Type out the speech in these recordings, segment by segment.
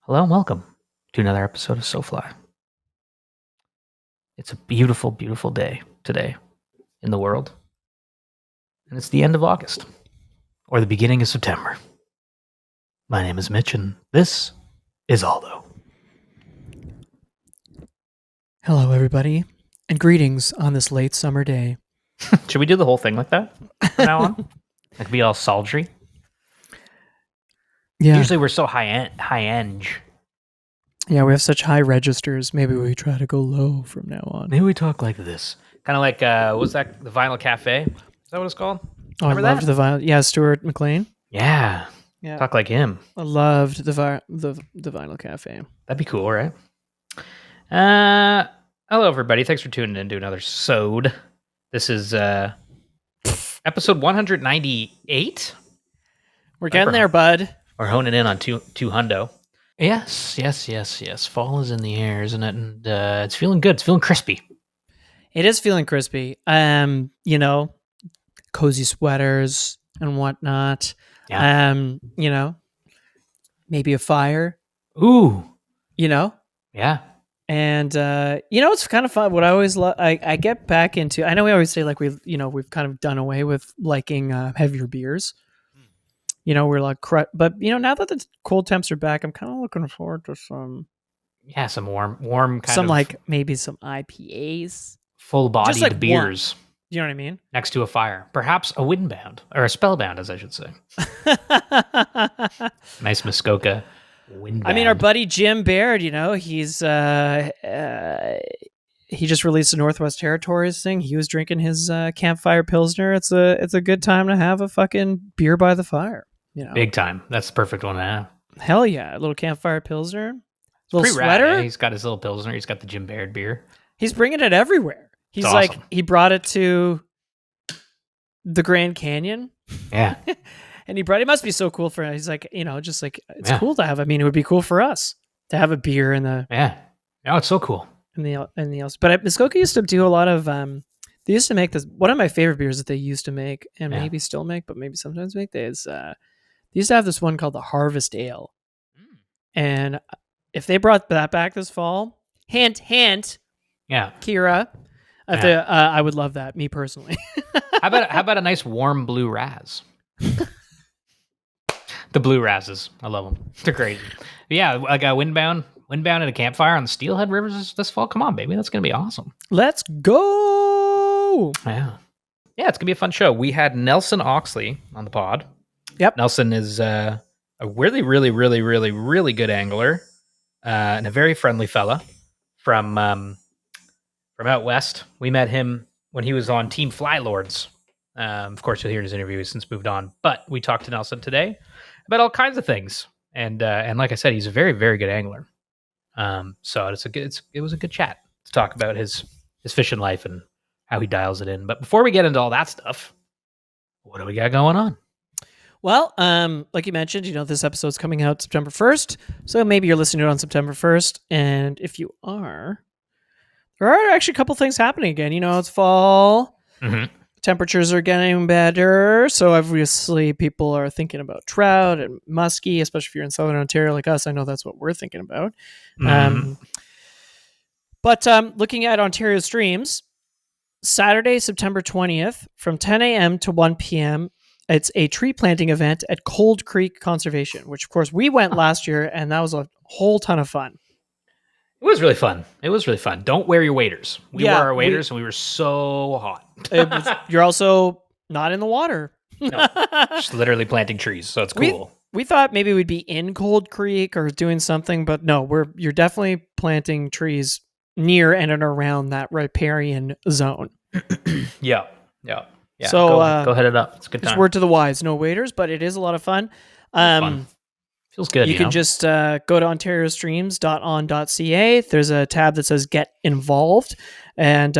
Hello and welcome to another episode of SoFly. It's a beautiful, beautiful day today in the world. And it's the end of August, or the beginning of September. My name is Mitch, and this is Aldo. Hello, everybody, and greetings on this late summer day. Should we do the whole thing like that from now on? Like be all sultry? Yeah, Usually we're so high-end. yeah, we have such high registers. Maybe we try to go low from now on. Maybe we talk like this. Kind of like, what's that? The Vinyl Cafe? Is that what it's called? Oh, Remember I loved that? the vinyl. Yeah, Stuart McLean. Yeah. Yeah, Talk like him. I loved the Vinyl Cafe. That'd be cool, right? Hello, everybody. Thanks for tuning in to another sode. This is episode 198. We're getting there, bud. We're honing in on two hundo. Yes. Fall is in the air, isn't it? And it's feeling good. It's feeling crispy. It is feeling crispy. Cozy sweaters and whatnot. Yeah. Maybe a fire. Ooh. Yeah. And it's kind of fun. What I always love, I get back into. I know we always say like we've kind of done away with liking heavier beers. We're like, but now that the cold temps are back, I'm kind of looking forward to some. Yeah, some warm kind some of like maybe some IPAs, full-bodied just like beers. You know what I mean? Next to a fire, perhaps a windbound or a spellbound, as I should say. Nice Muskoka windbound. I mean, our buddy Jim Baird, he's he just released a Northwest Territories thing. He was drinking his campfire pilsner. It's a good time to have a fucking beer by the fire. Big time. That's the perfect one to have. Hell yeah, a little campfire pilsner, Little sweater. Rad, eh? He's got his little pilsner. He's got the Jim Baird beer. He's bringing it everywhere. He's awesome. Like he brought it to the Grand Canyon. Yeah. And it must be so cool for him. He's like, just like it's cool to have. I mean, it would be cool for us to have a beer in the it's so cool. in the else. But Muskoka used to do a lot of they used to make this one of my favorite beers that they used to make and maybe still make, but maybe sometimes make is they used to have this one called the Harvest Ale. And if they brought that back this fall, hint, yeah, Kira, I would love that. Me personally. How about a nice warm blue raz? The blue razes, I love them. They're great. But yeah, like a windbound at a campfire on the Steelhead Rivers this fall. Come on, baby, that's gonna be awesome. Let's go. Yeah, it's gonna be a fun show. We had Nelson Oxley on the pod. Yep. Nelson is a really, really, really, really, really good angler and a very friendly fella from out west. We met him when he was on Team Flylords. Of course, you'll hear in his interview. He's since moved on, but we talked to Nelson today about all kinds of things. And like I said, he's a very, very good angler. So it was a good chat to talk about his fishing life and how he dials it in. But before we get into all that stuff, what do we got going on? Well, like you mentioned, this episode's coming out September 1st. So maybe you're listening to it on September 1st. And if you are, there are actually a couple things happening again. It's fall. Mm-hmm. Temperatures are getting better. So obviously people are thinking about trout and muskie, especially if you're in Southern Ontario like us. I know that's what we're thinking about. Mm-hmm. But looking at Ontario streams, Saturday, September 20th, from 10 a.m. to 1 p.m., it's a tree planting event at Cold Creek Conservation, which, of course, we went last year, and that was a whole ton of fun. It was really fun. Don't wear your waders. We wore our waders, and we were so hot. You're also not in the water. No, just literally planting trees, so it's cool. We thought maybe we'd be in Cold Creek or doing something, but no, you're definitely planting trees near and around that riparian zone. Yeah. So go head it up. It's a good time. It's word to the wise. No waiters, but it is a lot of fun. Fun. Feels good. You can just go to ontariostreams.on.ca. There's a tab that says Get Involved, and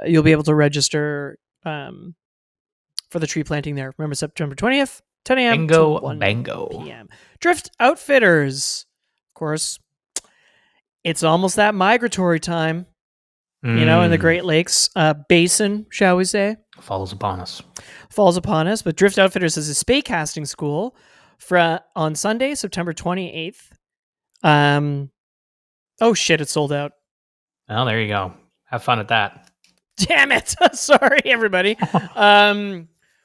you'll be able to register for the tree planting there. Remember, September 20th, 10 a.m. to 1 p.m. Drift Outfitters. Of course, it's almost that migratory time. In the Great Lakes basin, shall we say. Falls upon us. But Drift Outfitters is a spey casting school on Sunday, September 28th Oh shit, it's sold out. Well, there you go. Have fun at that. Damn it. Sorry, everybody.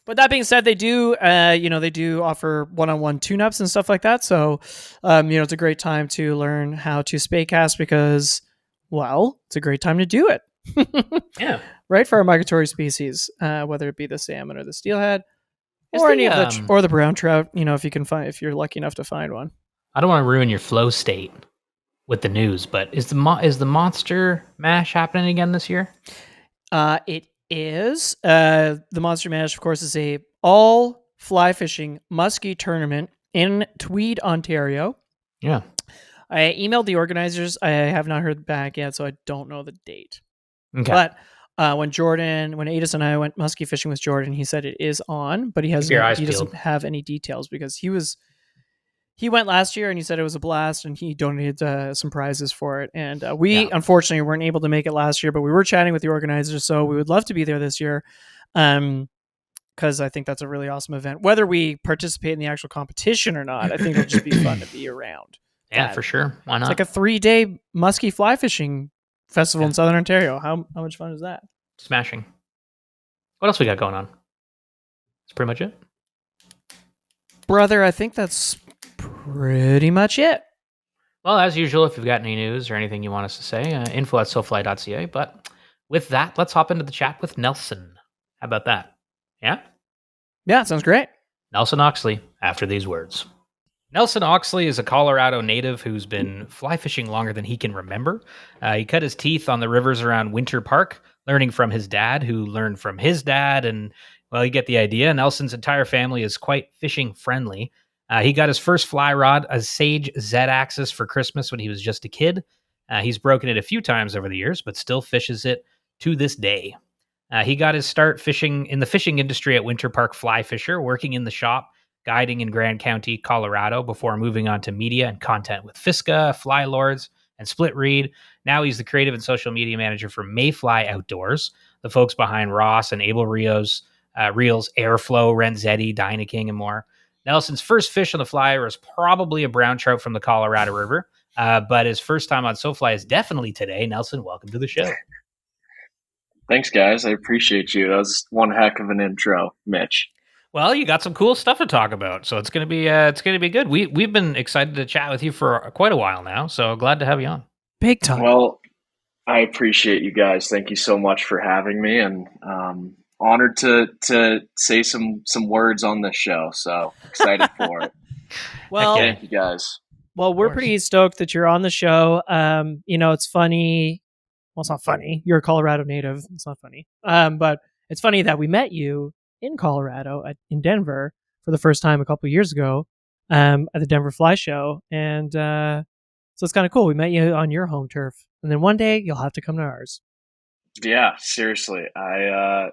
But that being said, they do, they do offer one-on-one tune-ups and stuff like that. So, it's a great time to learn how to spaycast because, well, it's a great time to do it. Yeah. Right, for our migratory species, whether it be the salmon or the steelhead, Is or the, any of the or the brown trout. If you can find, if you're lucky enough to find one. I don't want to ruin your flow state with the news, but is the monster mash happening again this year? It is. The Monster Mash, of course, is a all fly fishing muskie tournament in Tweed, Ontario. Yeah. I emailed the organizers. I have not heard back yet, so I don't know the date. Okay. But when Adis and I went muskie fishing with Jordan, he said it is on, but he doesn't have any details because he went last year and he said it was a blast and he donated some prizes for it. And we unfortunately weren't able to make it last year, but we were chatting with the organizers, so we would love to be there this year. Because I think that's a really awesome event. Whether we participate in the actual competition or not, I think it'll just be fun to be around. Yeah, for sure. Why not? It's like a 3-day muskie fly fishing festival in Southern Ontario. How much fun is that? Smashing. What else we got going on? That's pretty much it. Brother, I think that's pretty much it. Well, as usual, if you've got any news or anything you want us to say, info@sofly.ca. But with that, let's hop into the chat with Nelson. How about that? Yeah? Yeah, sounds great. Nelson Oxley, after these words. Nelson Oxley is a Colorado native who's been fly fishing longer than he can remember. He cut his teeth on the rivers around Winter Park, learning from his dad, who learned from his dad. And, well, you get the idea. Nelson's entire family is quite fishing friendly. He got his first fly rod, a Sage Z-Axis, for Christmas when he was just a kid. He's broken it a few times over the years, but still fishes it to this day. He got his start fishing in the fishing industry at Winter Park Fly Fisher, working in the shop, guiding in Grand County, Colorado, before moving on to media and content with Fiska, Flylords, and Split Reed. Now he's the creative and social media manager for Mayfly Outdoors, the folks behind Ross and Abel Reels, Airflo, Renzetti, Dyna King, and more. Nelson's first fish on the fly was probably a brown trout from the Colorado River, but his first time on SoFly is definitely today. Nelson, welcome to the show. Thanks, guys. I appreciate you. That was one heck of an intro, Mitch. Well, you got some cool stuff to talk about, so it's gonna be good. We've been excited to chat with you for quite a while now, so glad to have you on. Big time. Well, I appreciate you guys. Thank you so much for having me, and honored to say some words on this show. So excited for it. Well, thank you guys. Well, we're pretty stoked that you're on the show. It's funny. Well, it's not funny. You're a Colorado native. It's not funny. But it's funny that we met you in Colorado, in Denver, for the first time a couple of years ago, at the Denver Fly Show. And so it's kind of cool. We met you on your home turf. And then one day you'll have to come to ours. Yeah, seriously. That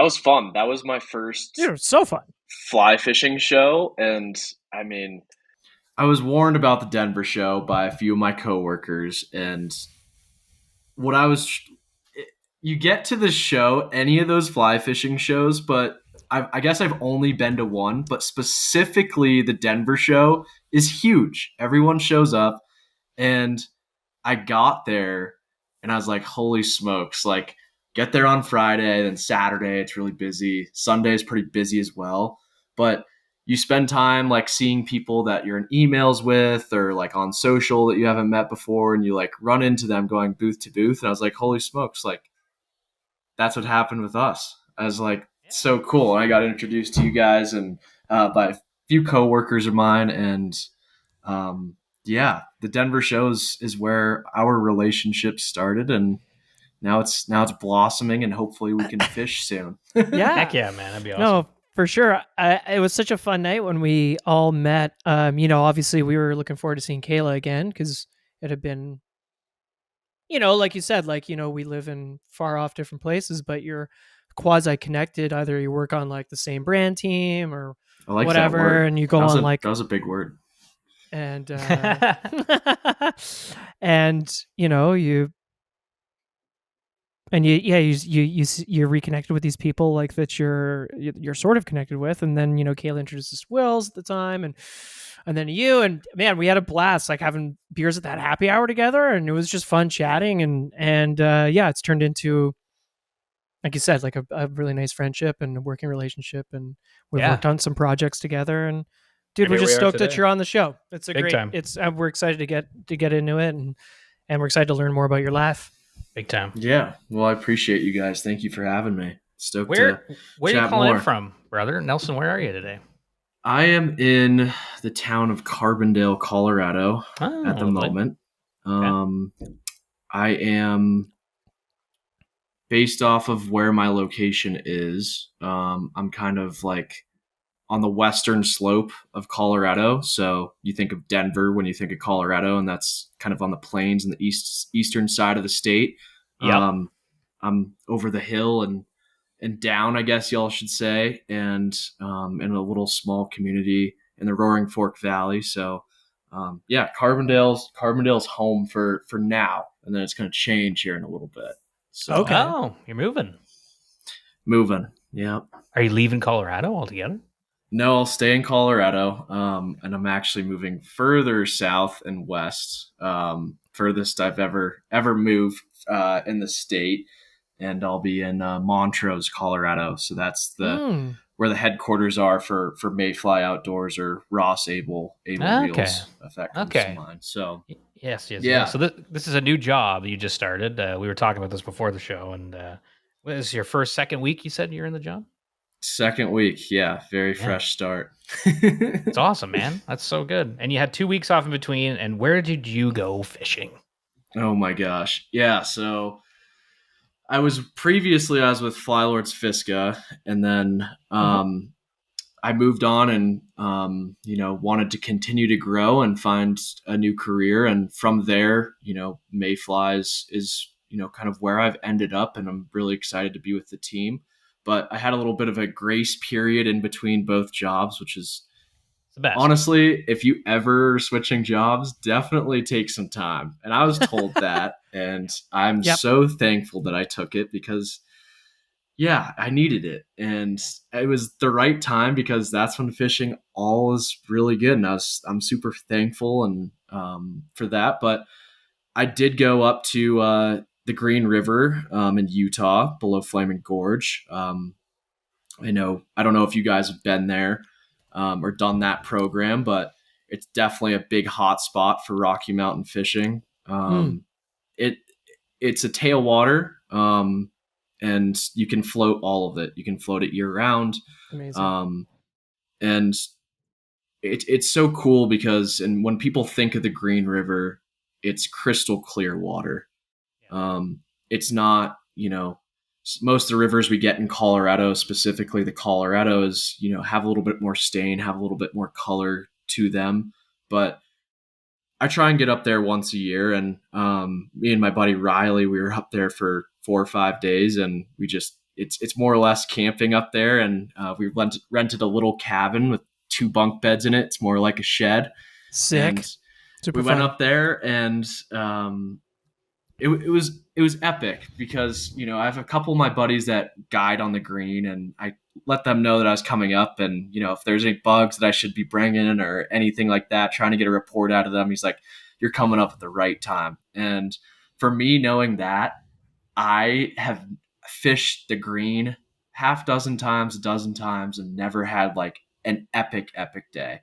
was fun. That was my first so fun fly fishing show. And I mean, I was warned about the Denver show by a few of my coworkers, and you get to the show, any of those fly fishing shows, but I guess I've only been to one, but specifically the Denver show is huge. Everyone shows up, and I got there and I was like, holy smokes, like get there on Friday, then Saturday it's really busy. Sunday is pretty busy as well, but you spend time like seeing people that you're in emails with or like on social that you haven't met before, and you like run into them going booth to booth. And I was like, holy smokes, like that's what happened with us. I was like, so cool. And I got introduced to you guys and by a few coworkers of mine. And the Denver shows is where our relationship started, and now it's blossoming, and hopefully we can fish soon. Yeah. Heck yeah, man. That'd be awesome. No, for sure. It was such a fun night when we all met. Obviously we were looking forward to seeing Kayla again because it had been, like you said, we live in far off different places, but you're quasi connected. Either you work on like the same brand team or whatever, and you go on that was a big word. And and you and you're reconnected with these people like that you're sort of connected with, and then Kayla introduced us to Wills at the time, and then you, and man, we had a blast like having beers at that happy hour together, and it was just fun chatting, and yeah, it's turned into, like you said, like a really nice friendship and a working relationship, and we've worked on some projects together, and dude, we're just stoked that you're on the show. It's a Big time. It's we're excited to get into it, and we're excited to learn more about your life. Big time. Yeah. Well, I appreciate you guys. Thank you for having me. Stoked where to are you chat calling more. in from, brother? Nelson, where are you today? I am in the town of Carbondale, Colorado at the lovely. moment. I am, based off of where my location is, I'm kind of like on the western slope of Colorado. So you think of Denver when you think of Colorado, and that's kind of on the plains in the eastern side of the state. Yep. I'm over the hill and down, I guess y'all should say, and in a little small community in the Roaring Fork Valley. So yeah, Carbondale's home for now, and then it's going to change here in a little bit. So Okay. Oh, you're moving. Yeah. Are you leaving Colorado altogether? No, I'll stay in Colorado, and I'm actually moving further south and west, furthest I've ever moved in the state, and I'll be in Montrose, Colorado. So that's where the headquarters are for Mayfly Outdoors, or Ross Abel Reels, if that comes to mind. So yes. Yeah. So this is a new job you just started. We were talking about this before the show, and what is your second week? You said you're in the job. Second week, yeah, very fresh start. It's awesome, man. That's so good. And you had 2 weeks off in between. And where did you go fishing? Oh my gosh, yeah. So I was with Flylords Fisca, and then I moved on and wanted to continue to grow and find a new career. And from there, Mayflies is kind of where I've ended up, and I'm really excited to be with the team. But I had a little bit of a grace period in between both jobs, which is the best. Honestly, if you ever switching jobs, definitely take some time. And I was told that, and I'm so thankful that I took it, because yeah, I needed it. And it was the right time, because that's when fishing all is really good. And I'm super thankful and for that. But I did go up to the Green River in Utah, below Flaming Gorge. I don't know if you guys have been there or done that program, but it's definitely a big hot spot for Rocky Mountain fishing. It's a tailwater, and you can float all of it. You can float it year round. Amazing. And it's so cool because, and when people think of the Green River, it's crystal clear water. It's not, most of the rivers we get in Colorado, specifically the Colorados, have a little bit more stain, have a little bit more color to them. But I try and get up there once a year. And me and my buddy Riley, we were up there for 4 or 5 days, and it's more or less camping up there. And we rented a little cabin with 2 bunk beds in it. It's more like a shed. Sick. And we went up there, and it was epic, because I have a couple of my buddies that guide on the green, and I let them know that I was coming up, and if there's any bugs that I should be bringing or anything like that, trying to get a report out of them. He's like, "You're coming up at the right time." And for me, knowing that, I have fished the green half dozen times, a dozen times, and never had like an epic day.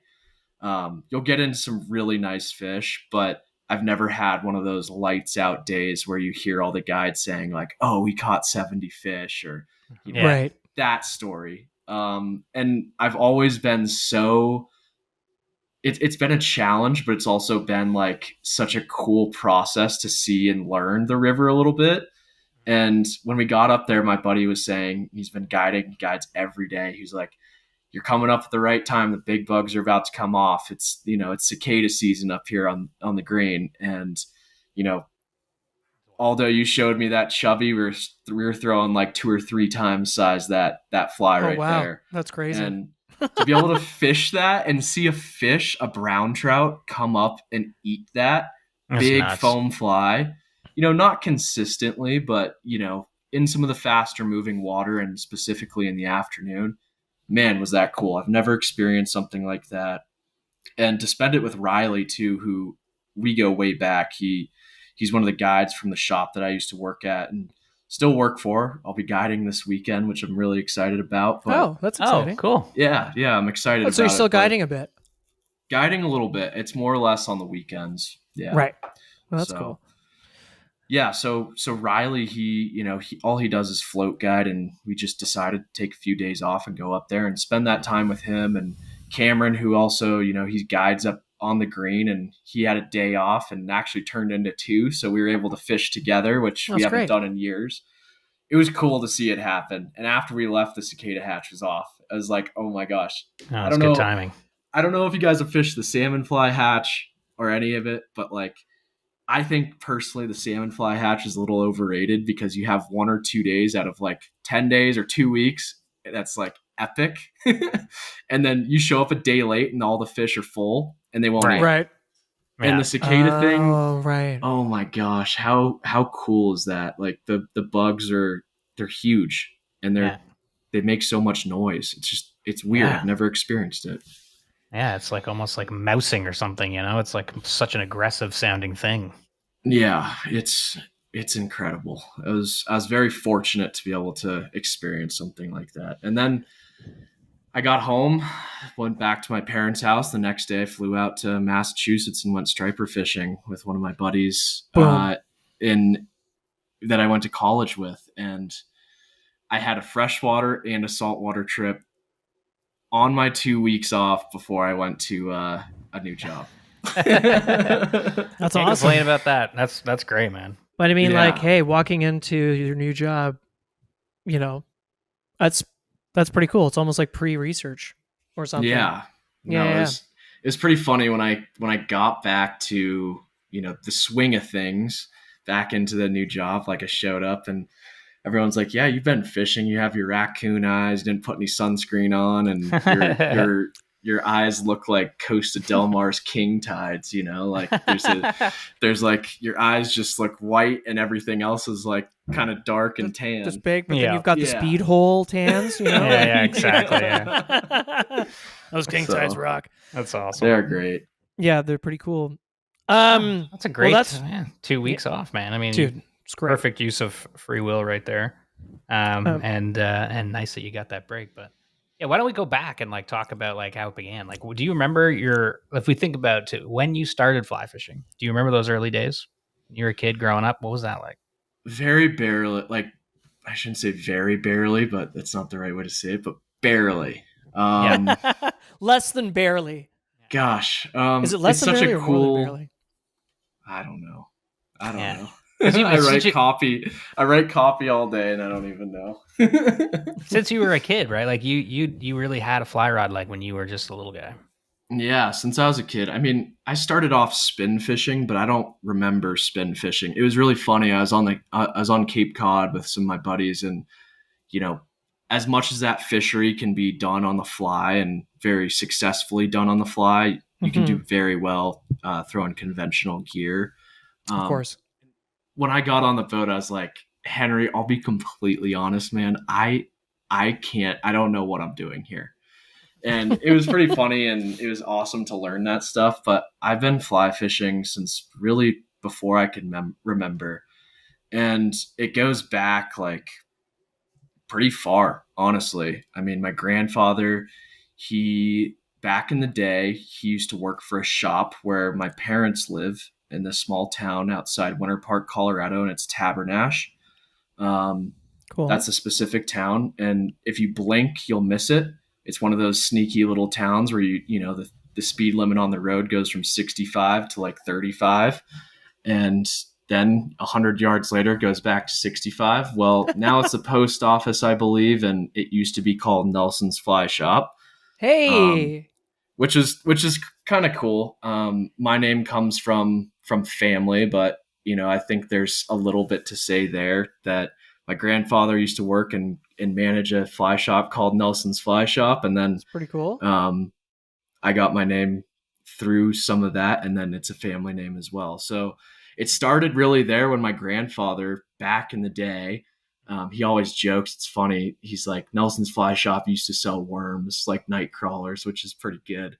You'll get into some really nice fish, but I've never had one of those lights out days where you hear all the guides saying like, "Oh, we caught 70 fish," or right, that story. And I've always been it's been a challenge, but it's also been like such a cool process to see and learn the river a little bit. And when we got up there, my buddy was saying, he's been guiding guides every day. He's like, "You're coming up at the right time. The big bugs are about to come off. It's cicada season up here on the green." And, although you showed me that chubby, we were throwing like 2 or 3 times size that fly there. That's crazy. And to be able to fish that and see a brown trout come up and eat that big foam fly, not consistently, but in some of the faster moving water, and specifically in the afternoon. Man, was that cool. I've never experienced something like that. And to spend it with Riley too, who we go way back. He's one of the guides from the shop that I used to work at and still work for. I'll be guiding this weekend, which I'm really excited about. But that's exciting. cool. yeah, I'm excited about it. So you're still guiding a bit? Guiding a little bit. It's more or less on the weekends. Yeah. Right. Well, that's cool. Yeah, so Riley, he all he does is float guide, and we just decided to take a few days off and go up there and spend that time with him. And Cameron, who also, he guides up on the green, and he had a day off and actually turned into 2, so we were able to fish together, which we haven't done in years. It was cool to see it happen. And after we left, the cicada hatch was off. I was like, oh my gosh. I don't know. Good timing. I don't know if you guys have fished the salmon fly hatch or any of it, but like, I think personally the salmon fly hatch is a little overrated because you have 1 or 2 days out of like 10 days or 2 weeks. That's like epic. And then you show up a day late and all the fish are full and they won't eat. Right. And the cicada thing. Oh, right. Oh my gosh. How cool is that? Like the bugs they're huge and they make so much noise. It's weird. I've never experienced it. Yeah, it's like almost like mousing or something, It's like such an aggressive sounding thing. Yeah, it's incredible. I was very fortunate to be able to experience something like that. And then I got home, went back to my parents' house. The next day I flew out to Massachusetts and went striper fishing with one of my buddies that I went to college with. And I had a freshwater and a saltwater trip on my 2 weeks off before I went to a new job. That's awesome. Complain about that. That's great, man. But I mean, like, hey, walking into your new job, that's pretty cool. It's almost like pre-research or something. Yeah. It's pretty funny when I got back to the swing of things, back into the new job. Like I showed up and everyone's like, yeah, you've been fishing. You have your raccoon eyes, didn't put any sunscreen on, and your eyes look like Costa Del Mar's king tides, like there's like your eyes just look white and everything else is like kind of dark and tan. Just big, but then you've got the speed hole tans, Yeah, exactly. Yeah. Those king tides rock. That's awesome. They're great. Yeah, they're pretty cool. That's a great 2 weeks off, man. I mean, dude, it's great. Perfect use of free will right there. And nice that you got that break. But yeah, why don't we go back and like talk about like how it began? Like, do you remember if we think about when you started fly fishing, do you remember those early days? You were a kid growing up. What was that like? Very barely. Like, I shouldn't say very barely, but that's not the right way to say it, but barely. Less than barely. Gosh. Is it less than barely or more than barely? I don't know. know. I write copy all day and I don't even know. Since you were a kid, right? Like you really had a fly rod like when you were just a little guy. Yeah, since I was a kid. I mean, I started off spin fishing, but I don't remember spin fishing. It was really funny. I was on Cape Cod with some of my buddies, and as much as that fishery can be done on the fly and very successfully done on the fly, you can do very well throwing conventional gear. Of course. When I got on the boat, I was like, Henry, I'll be completely honest, man. I don't know what I'm doing here. And it was pretty funny and it was awesome to learn that stuff. But I've been fly fishing since really before I can remember. And it goes back like pretty far, honestly. I mean, my grandfather, back in the day, he used to work for a shop where my parents live in this small town outside Winter Park, Colorado, and it's Tabernash. Cool. That's a specific town. And if you blink, you'll miss it. It's one of those sneaky little towns where the speed limit on the road goes from 65 to like 35. And then 100 yards later, it goes back to 65. Well, now it's the post office, I believe, and it used to be called Nelson's Fly Shop. Hey, which is kind of cool. My name comes from family, but I think there's a little bit to say there that my grandfather used to work and manage a fly shop called Nelson's Fly Shop, and then it's pretty cool. I got my name through some of that, and then it's a family name as well. So it started really there when my grandfather back in the day, he always jokes. It's funny. He's like, Nelson's Fly Shop used to sell worms, like night crawlers, which is pretty good.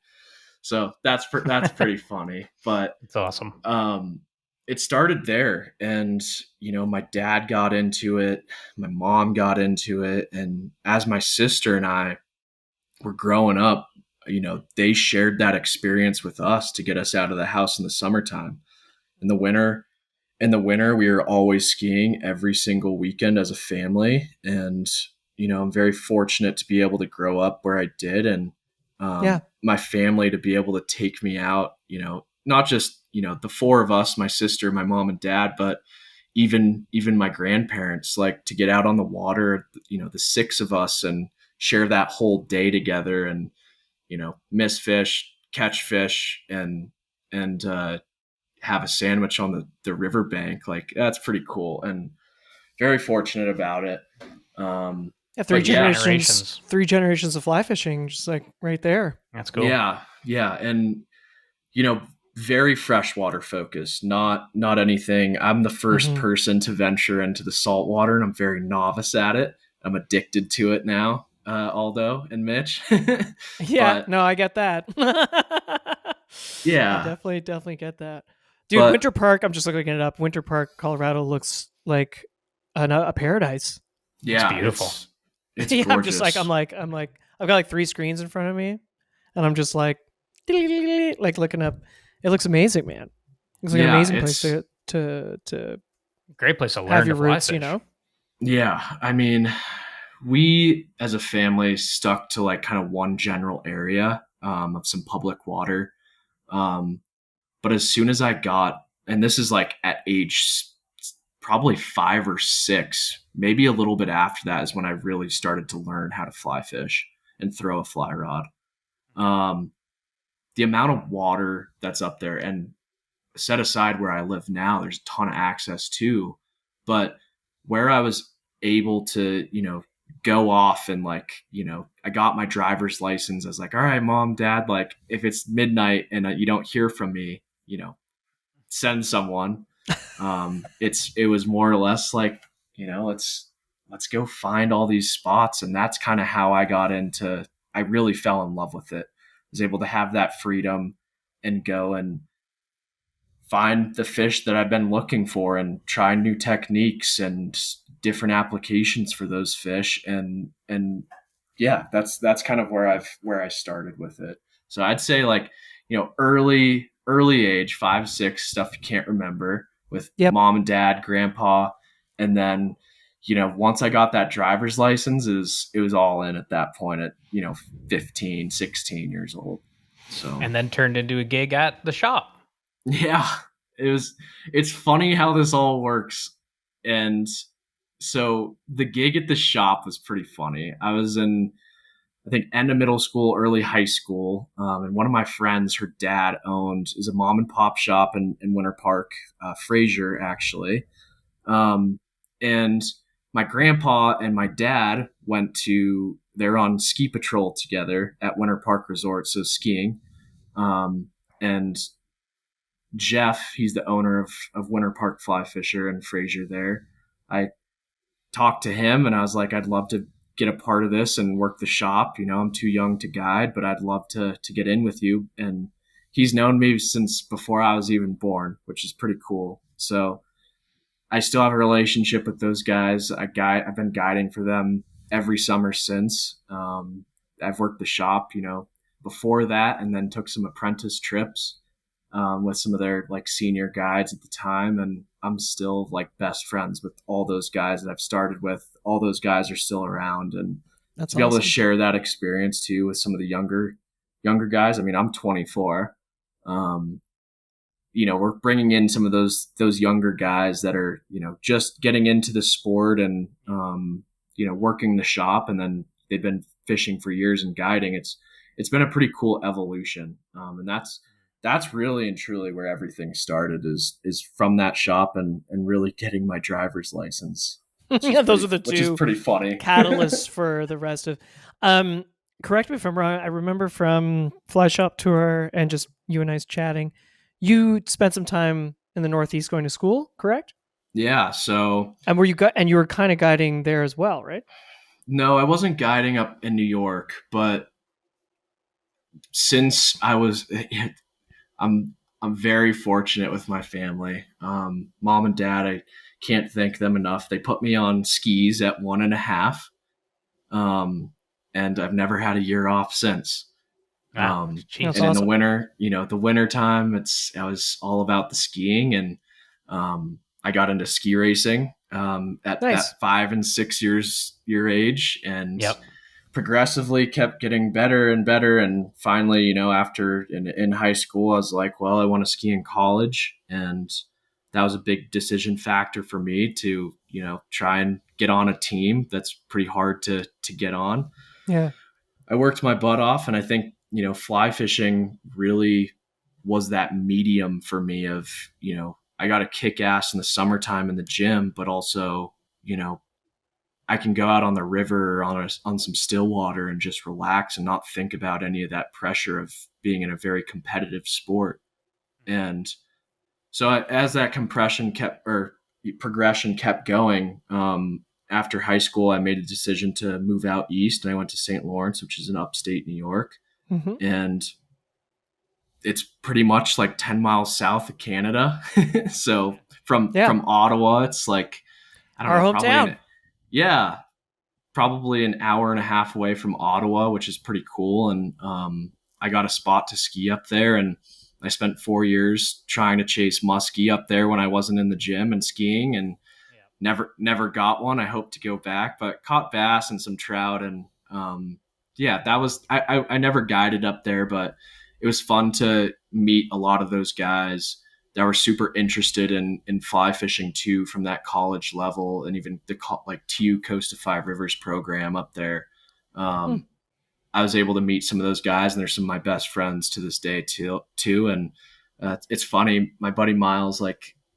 So that's pretty funny. But It's awesome. It started there, and my dad got into it, my mom got into it, and as my sister and I were growing up, they shared that experience with us to get us out of the house in the summertime. In the winter, we were always skiing every single weekend as a family, and I'm very fortunate to be able to grow up where I did, and my family to be able to take me out. Not just the four of us, my sister, my mom, and dad, but even my grandparents, like to get out on the water. The six of us, and share that whole day together, and miss fish, catch fish, and have a sandwich on the riverbank. Like, that's pretty cool, and very fortunate about it. Three generations of fly fishing, just like right there. That's cool. Yeah. And very freshwater focused, not anything. I'm the first person to venture into the saltwater, and I'm very novice at it. I'm addicted to it now, Aldo and Mitch. No, I get that. Yeah, I definitely get that, dude. Winter Park, I'm just looking it up. Winter Park, Colorado looks like a paradise. Yeah, it's beautiful. It's gorgeous. I'm like I've got like 3 screens in front of me, and I'm just like looking up. It looks amazing, man. It looks like an amazing place to great place to learn have your to fly roots, fish. Yeah, I mean, we as a family stuck to like kind of one general area of some public water. But as soon as I got, and this is like at age probably 5 or 6, maybe a little bit after that, is when I really started to learn how to fly fish and throw a fly rod. The amount of water that's up there, and set aside where I live now, there's a ton of access too, but where I was able to, go off and like, I got my driver's license. I was like, all right, mom, dad, like if it's midnight and you don't hear from me, send someone. It was more or less like, let's go find all these spots. And that's kind of how I really fell in love with it. I was able to have that freedom and go and find the fish that I've been looking for, and try new techniques and different applications for those fish. And yeah, that's kind of where I started with it. So I'd say like, early age, 5, 6, stuff you can't remember, with mom and dad, grandpa. And then, once I got that driver's license, it was all in at that point at, 15, 16 years old. So, and then turned into a gig at the shop. Yeah, it's funny how this all works. And so the gig at the shop was pretty funny. I was in, I think, end of middle school, early high school. And one of my friends, her dad is a mom and pop shop in Winter Park, Fraser, actually. And my grandpa and my dad they're on ski patrol together at Winter Park Resort, so skiing. And Jeff, he's the owner of Winter Park Fly Fisher in Fraser there. I talked to him and I was like, I'd love to get a part of this and work the shop. I'm too young to guide, but I'd love to get in with you. And he's known me since before I was even born, which is pretty cool. So I still have a relationship with those guys. I've been guiding for them every summer since. I've worked the shop, before that, and then took some apprentice trips with some of their like senior guides at the time. And I'm still like best friends with all those guys that I've started with. All those guys are still around, and that's to be able to share that experience too with some of the younger guys. I mean, I'm 24. We're bringing in some of those younger guys that are, just getting into the sport and, working the shop, and then they've been fishing for years and guiding. It's been a pretty cool evolution. And that's really and truly where everything started is from that shop and really getting my driver's license. Yeah, those are the two, which is pretty funny, catalysts for the rest of. Correct me if I'm wrong. I remember from Fly Shop Tour and just you and I's chatting, you spent some time in the Northeast going to school, correct? Yeah. So And you were kind of guiding there as well, right? no, I wasn't guiding up in New York, but since I'm I'm very fortunate with my family. Mom and dad, I can't thank them enough. They put me on skis at 1.5, and I've never had a year off since. Wow, That's And in the awesome. winter, the winter time, I was all about the skiing, and I got into ski racing at Nice. that 5 and 6 year age, and Yep. progressively kept getting better and better. And finally, after in high school, I was like, well, I want to ski in college, and that was a big decision factor for me to try and get on a team that's pretty hard to get on. Yeah. I worked my butt off, and I think fly fishing really was that medium for me of I got to kick ass in the summertime in the gym, but also I can go out on the river or on some still water and just relax and not think about any of that pressure of being in a very competitive sport. And so as that progression kept going, after high school, I made a decision to move out east, and I went to St. Lawrence, which is in upstate New York. Mm-hmm. And it's pretty much like 10 miles south of Canada. So from Ottawa, it's like, I don't Our know, hometown. probably an hour and a half away from Ottawa, which is pretty cool. And I got a spot to ski up there, and I spent 4 years trying to chase muskie up there when I wasn't in the gym and skiing, and never got one. I hope to go back, but caught bass and some trout. And that was, I never guided up there, but it was fun to meet a lot of those guys that were super interested in fly fishing too, from that college level, and even the TU Coast of Five Rivers program up there. I was able to meet some of those guys, and they're some of my best friends to this day too. And it's funny, my buddy Miles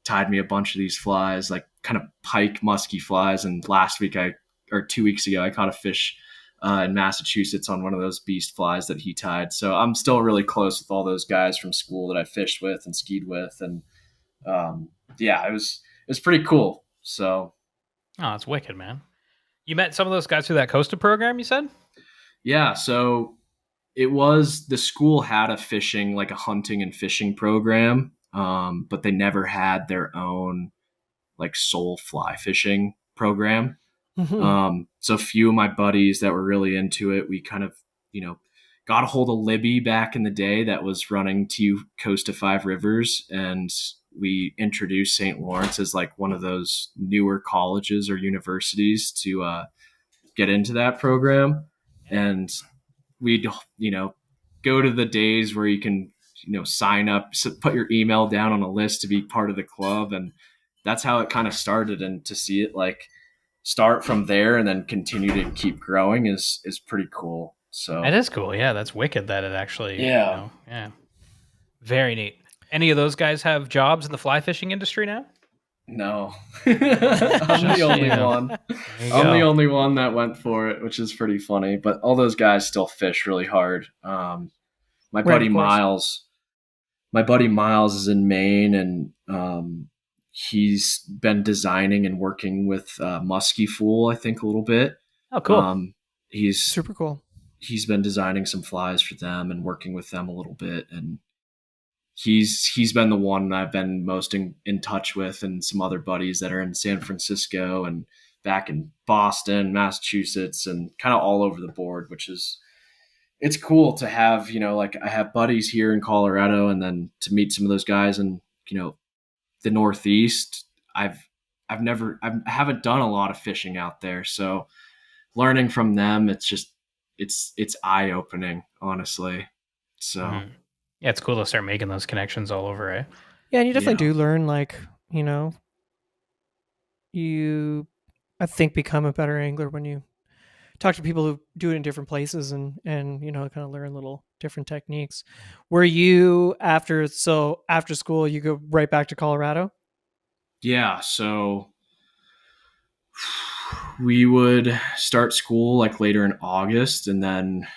tied me a bunch of these flies, like kind of pike musky flies. And 2 weeks ago, I caught a fish in Massachusetts on one of those beast flies that he tied. So I'm still really close with all those guys from school that I fished with and skied with. And it was pretty cool. So. Oh, that's wicked, man. You met some of those guys through that Costa program, you said? Yeah. So it was, the school had a hunting and fishing program, but they never had their own sole fly fishing program. Mm-hmm. So a few of my buddies that were really into it, we kind of, got a hold of Libby back in the day that was running TU Coast of Five Rivers, and we introduced St. Lawrence as one of those newer colleges or universities to get into that program. And we'd, go to the days where you can, sign up, put your email down on a list to be part of the club. And that's how it kind of started. And to see it start from there and then continue to keep growing is pretty cool. So it is cool. Yeah, that's wicked that it actually, yeah. Very neat. Any of those guys have jobs in the fly fishing industry now? No. I'm the only one. I'm the only one that went for it, which is pretty funny. But all those guys still fish really hard. My buddy Miles is in Maine, and he's been designing and working with Muskie Fool, I think, a little bit. Oh, cool. He's super cool. He's been designing some flies for them and working with them a little bit, and he's been the one I've been most in touch with, and some other buddies that are in San Francisco and back in Boston, Massachusetts, and kind of all over the board, which is, it's cool to have, I have buddies here in Colorado, and then to meet some of those guys in, the Northeast. I haven't done a lot of fishing out there. So learning from them, it's eye opening, honestly. So yeah, it's cool to start making those connections all over, eh? Yeah, and you definitely do learn, you, I think, become a better angler when you talk to people who do it in different places and kind of learn little different techniques. Were you after school, you go right back to Colorado? Yeah. So we would start school later in August, and then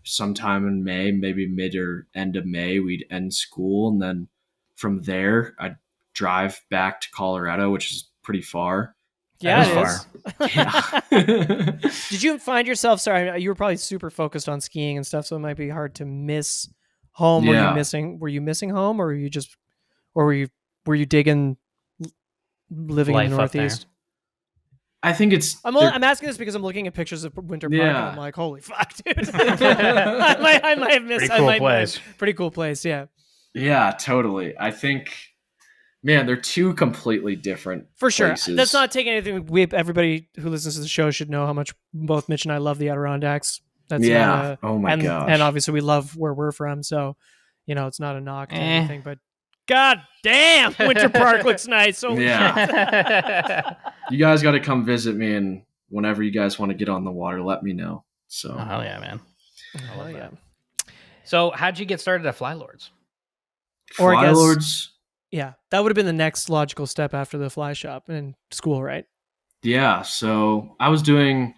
sometime in May, maybe mid or end of May, we'd end school. And then from there, I'd drive back to Colorado, which is pretty far. Yeah, That it is is. Yeah. Did you find yourself? Sorry, you were probably super focused on skiing and stuff, so it might be hard to miss home. Yeah. Were you missing home, or were you digging living in the Life up there. Northeast? I think it's. I'm asking this because I'm looking at pictures of Winter Park and Yeah. I'm like, holy fuck, dude! I might have missed. Pretty cool place. Pretty cool place, yeah. Yeah, totally. I think, man, they're two completely different For sure. places. That's not taking anything. Everybody who listens to the show should know how much both Mitch and I love the Adirondacks. That's Yeah. Oh my and, gosh. And obviously we love where we're from, so it's not a knock to anything. But god damn, Winter Park looks nice. Holy Yeah. You guys got to come visit me, and whenever you guys want to get on the water, let me know. So. Oh, hell yeah, man. I love that. So how'd you get started at Flylords? Or I guess- Flylords. Yeah, that would have been the next logical step after the fly shop and school, right? Yeah, so I was doing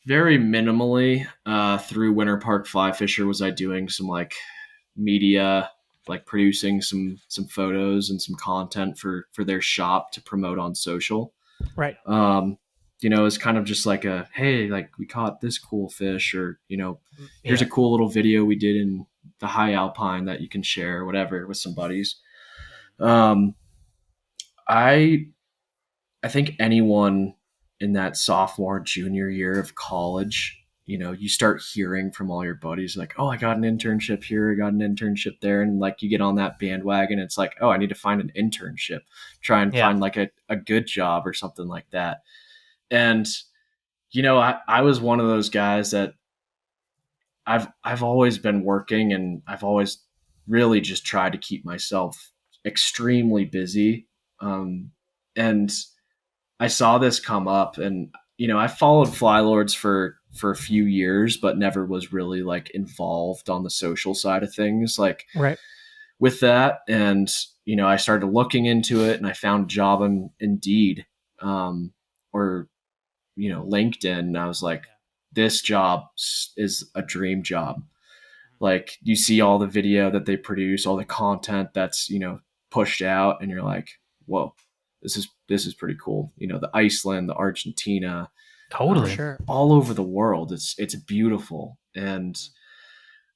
very minimally through Winter Park Fly Fisher. Was I doing some like media, like producing some photos and some content for their shop to promote on social? Right. It's kind of just like a, hey, like we caught this cool fish, or here's a cool little video we did in the high alpine that you can share, or whatever, with some buddies. I think anyone in that sophomore, junior year of college, you start hearing from all your buddies like, oh, I got an internship here, I got an internship there. And like you get on that bandwagon. It's like, oh, I need to find an internship, try and find like a good job or something like that. And, I was one of those guys that I've always been working, and I've always really just tried to keep myself extremely busy. And I saw this come up, and, I followed Flylords for a few years, but never was really like involved on the social side of things, like right with that. And, I started looking into it, and I found a job on Indeed, or, LinkedIn. And I was like, this job is a dream job. Like you see all the video that they produce, all the content that's, pushed out, and you're like, whoa, this is pretty cool. The Iceland, the Argentina, Totally. Sure. all over the world. It's beautiful. And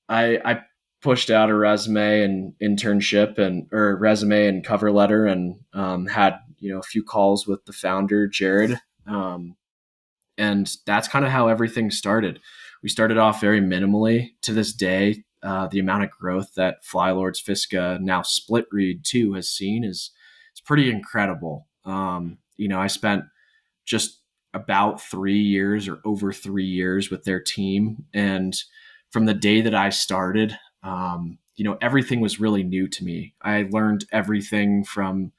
I pushed out a resume and internship or resume and cover letter, and had, a few calls with the founder, Jared. And that's kind of how everything started. We started off very minimally. To this day, the amount of growth that Flylords, Fiska, now Split Reed too, has seen is pretty incredible. I spent just about 3 years or over 3 years with their team. And from the day that I started, everything was really new to me. I learned everything from,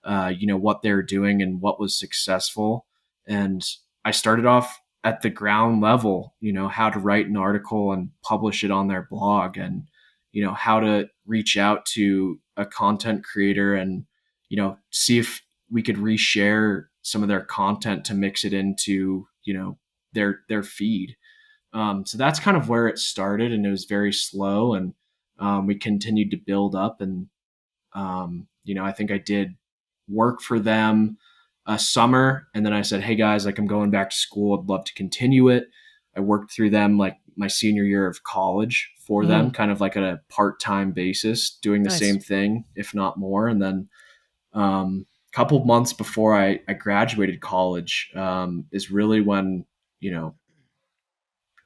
what they're doing and what was successful. And I started off at the ground level, how to write an article and publish it on their blog, and, how to reach out to a content creator and, see if we could reshare some of their content to mix it into, their feed. So that's kind of where it started, and it was very slow, and we continued to build up. And, I think I did work for them a summer, and then I said, hey guys, like I'm going back to school, I'd love to continue it. I worked through them like my senior year of college for them, kind of like at a part-time basis, doing the same thing, if not more. And then a couple of months before I graduated college is really when,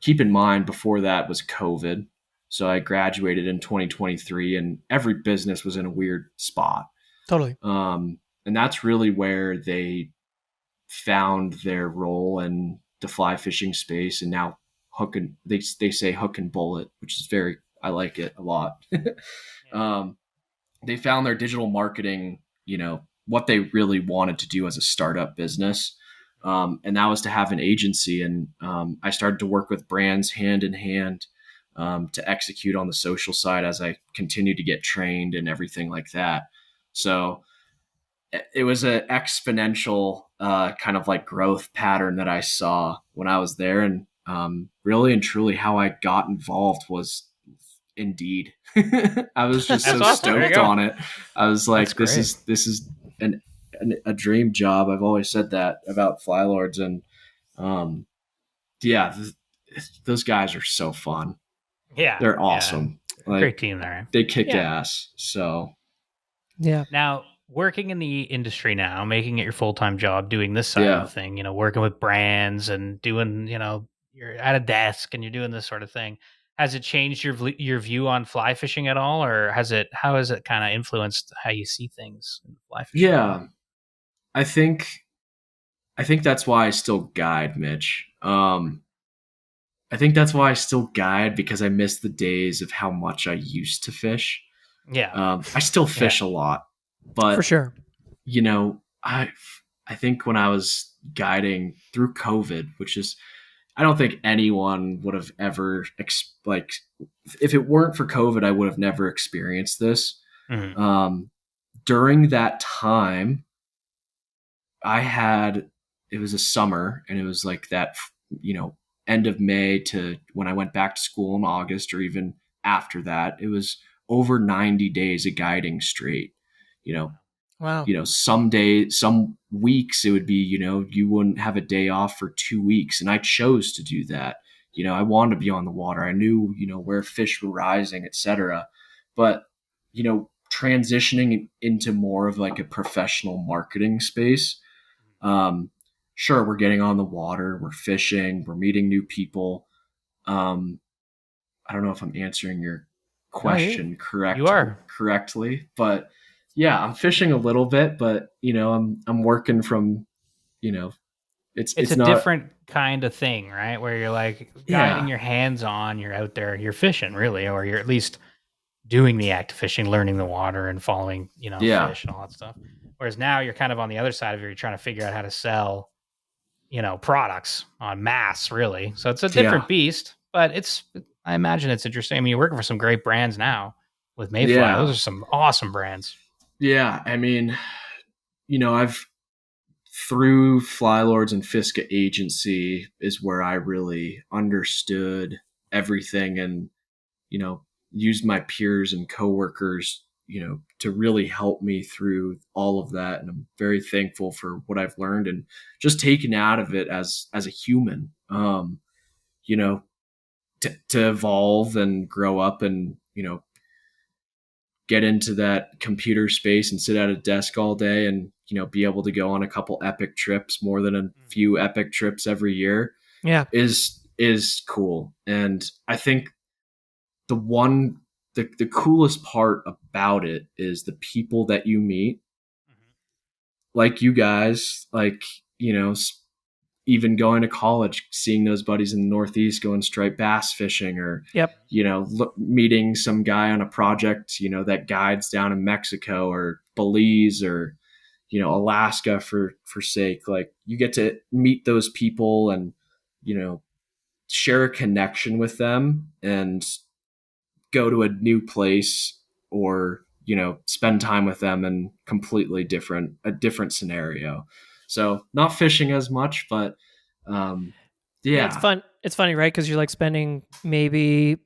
keep in mind before that was COVID. So I graduated in 2023, and every business was in a weird spot. Totally. And that's really where they found their role in the fly fishing space. And now they say hook and bullet, which is I like it a lot. They found their digital marketing, what they really wanted to do as a startup business. And that was to have an agency. And I started to work with brands hand in hand to execute on the social side as I continued to get trained and everything like that. So it was an exponential kind of like growth pattern that I saw when I was there. And really and truly how I got involved was Indeed. I was just so awesome. stoked on it. I was like, this is a dream job. I've always said that about Flylords, and yeah, those guys are so fun. Yeah, They're awesome. Like, great team there. They kick Yeah. ass. So Yeah. Now, working in the industry now, making it your full-time job, doing this side of the thing, working with brands and doing, you're at a desk and you're doing this sort of thing. Has it changed your view on fly fishing at all, or how has it kind of influenced how you see things in the fly fishing world? yeah, I think that's why I still guide, Mitch. I think that's why I still guide, because I miss the days of how much I used to fish. Yeah. I still fish a lot, but For sure. I think when I was guiding through COVID, which is, I don't think anyone would have ever like, if it weren't for COVID, I would have never experienced this. Mhm. During that time, it was a summer, and it was like that, end of May to when I went back to school in August, or even after that, it was over 90 days of guiding straight. Wow. Some days, some weeks, it would be, you wouldn't have a day off for 2 weeks. And I chose to do that. I wanted to be on the water. I knew, where fish were rising, etc. But, transitioning into more of like a professional marketing space, sure, we're getting on the water, we're fishing, we're meeting new people. I don't know if I'm answering your question you are. correctly, but yeah, I'm fishing a little bit, but I'm working from, It's it's a not, different kind of thing, right? Where you're like guiding yeah, your hands on, you're out there, you're fishing really, or you're at least doing the act of fishing, learning the water and following, yeah, fish and all that stuff. Whereas now you're kind of on the other side of it, you're trying to figure out how to sell, products on mass, really. So it's a yeah, different beast, but I imagine it's interesting. I mean, you're working for some great brands now with Mayfly. Those yeah, are some awesome brands. yeah. I mean, I've through Flylords and Fiska Agency is where I really understood everything, and used my peers and coworkers, to really help me through all of that. And I'm very thankful for what I've learned and just taken out of it as a human, you know, to evolve and grow up and, get into that computer space and sit at a desk all day and, be able to go on a couple epic trips, more than a few epic trips every year, Yeah. is cool. And I think the coolest part about it is the people that you meet, like you guys, like, even going to college, seeing those buddies in the Northeast going striped bass fishing, or, Yep. meeting some guy on a project, that guides down in Mexico or Belize or, Alaska for sake. Like, you get to meet those people and, share a connection with them and go to a new place, or spend time with them in a different scenario. So not fishing as much, but Yeah, it's yeah, fun. It's funny, right? Because you're like spending maybe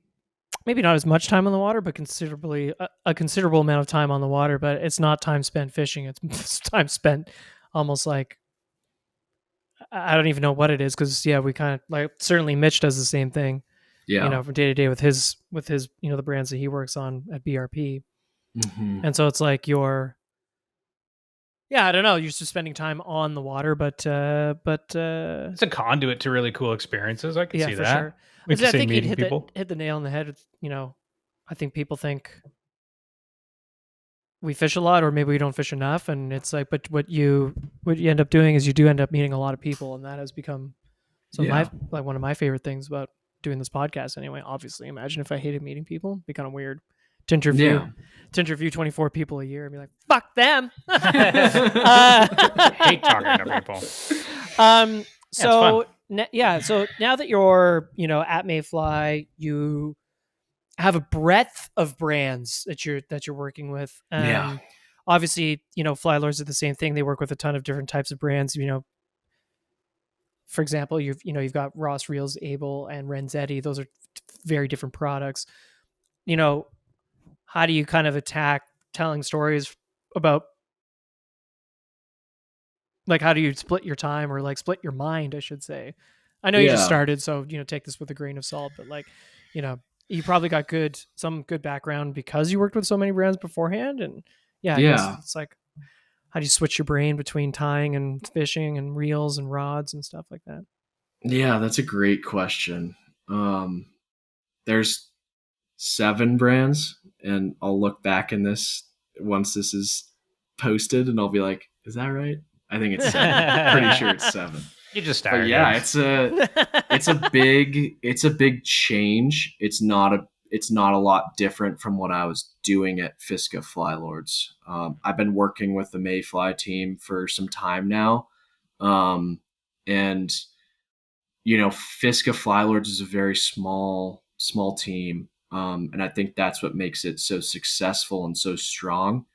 not as much time on the water, but a considerable amount of time on the water. But it's not time spent fishing. It's time spent almost like, I don't even know what it is, because yeah, we kind of like, certainly Mitch does the same thing, yeah, from day to day with his the brands that he works on at BRP, mm-hmm. and so it's like I don't know, you're just spending time on the water, but It's a conduit to really cool experiences. I can yeah, see for that. sure. We can I say think you'd meeting people. hit the nail on the head with, I think people think we fish a lot, or maybe we don't fish enough, and it's like, but what you end up doing is you do end up meeting a lot of people, and that has become Yeah, one of my favorite things about doing this podcast anyway. Obviously, imagine if I hated meeting people. It'd be kind of weird to interview yeah. 24 people a year and be like, fuck them. Hate talking to people. So so now that you're, at Mayfly, you have a breadth of brands that you're working with. Yeah. Obviously, Flylords are the same thing. They work with a ton of different types of brands. For example, you've got Ross Reels, Abel, and Renzetti. Those are very different products. How do you kind of attack telling stories about Like, how do you split your time, or like split your mind, I should say? I know you just started, so take this with a grain of salt. But like, you probably got some good background because you worked with so many brands beforehand, and I guess it's like, how do you switch your brain between tying and fishing and reels and rods and stuff like that? Yeah, that's a great question. There's 7 brands, and I'll look back in this once this is posted, and I'll be like, "Is that right?" I think it's 7. Pretty sure it's 7. You just But started. yeah, it's a big change. It's not a lot different from what I was doing at Fiska Flylords. I've been working with the Mayfly team for some time now, and Fiska Flylords is a very small team, and I think that's what makes it so successful and so strong.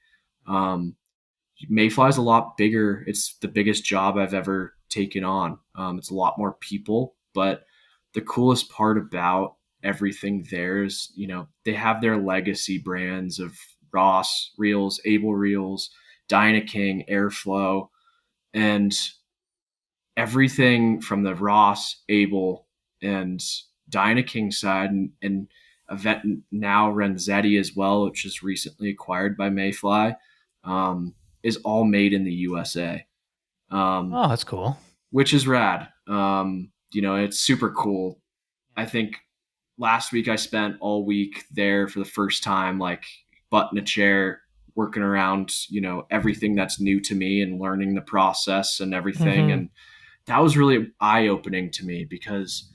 Mayfly is a lot bigger. It's the biggest job I've ever taken on. It's a lot more people, but the coolest part about everything there is, they have their legacy brands of Ross reels, Abel reels, Dynaking, Airflo, and everything from the Ross, Abel, and Dynaking side, and event now Renzetti as well, which is recently acquired by Mayfly, is all made in the USA. Oh, that's cool. Which is rad. It's super cool. I think last week I spent all week there for the first time, like butt in a chair, working around, everything that's new to me and learning the process and everything. And that was really eye-opening to me, because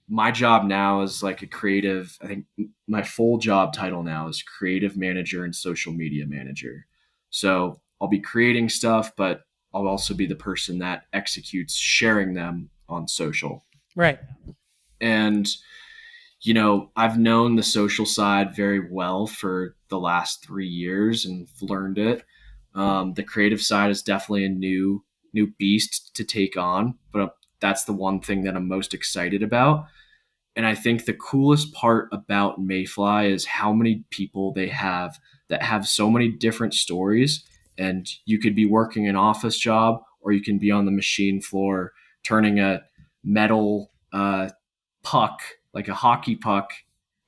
my job now is like a creative. I think my full job title now is creative manager and social media manager. So I'll be creating stuff, but I'll also be the person that executes sharing them on social. Right. And, I've known the social side very well for the last 3 years and learned it. The creative side is definitely a new beast to take on, but that's the one thing that I'm most excited about. And I think the coolest part about Mayfly is how many people they have that have so many different stories. And you could be working an office job, or you can be on the machine floor turning a metal puck, like a hockey puck,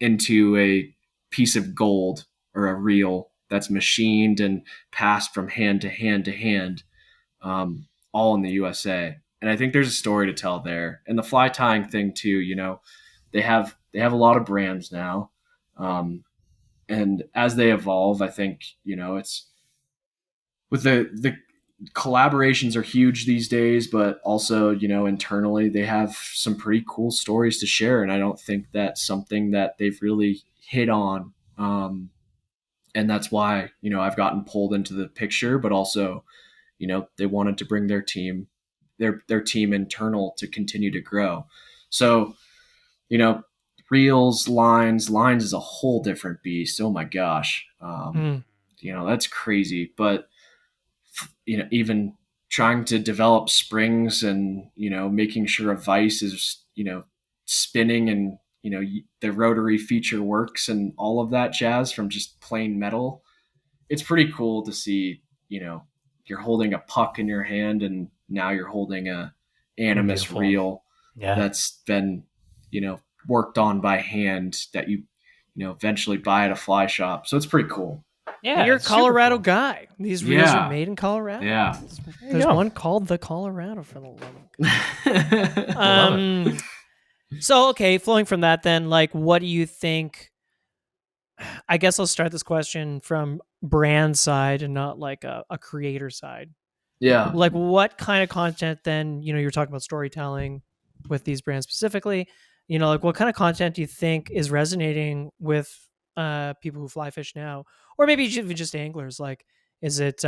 into a piece of gold or a reel that's machined and passed from hand to hand to hand, all in the USA. And I think there's a story to tell there. And the fly tying thing too, they have a lot of brands now, and as they evolve, I think it's with the collaborations are huge these days, but also internally they have some pretty cool stories to share, and I don't think that's something that they've really hit on, and that's why I've gotten pulled into the picture, but also they wanted to bring their team internal to continue to grow. So reels, lines is a whole different beast. Oh my gosh. That's crazy. But, even trying to develop springs and, making sure a vise is, spinning and, the rotary feature works and all of that jazz from just plain metal. It's pretty cool to see, you're holding a puck in your hand and now you're holding a animus Beautiful. Reel Yeah. that's been, worked on by hand that you eventually buy at a fly shop. So it's pretty cool. Yeah, and you're a Colorado guy. These reels are made in Colorado. Yeah, there's one called the Colorado, for the love of God. So okay, flowing from that, then, like, what do you think? I guess I'll start this question from brand side and not like a creator side. Yeah. Like, what kind of content then? You're talking about storytelling with these brands specifically. Like, what kind of content do you think is resonating with people who fly fish now, or maybe even just anglers? Like, is it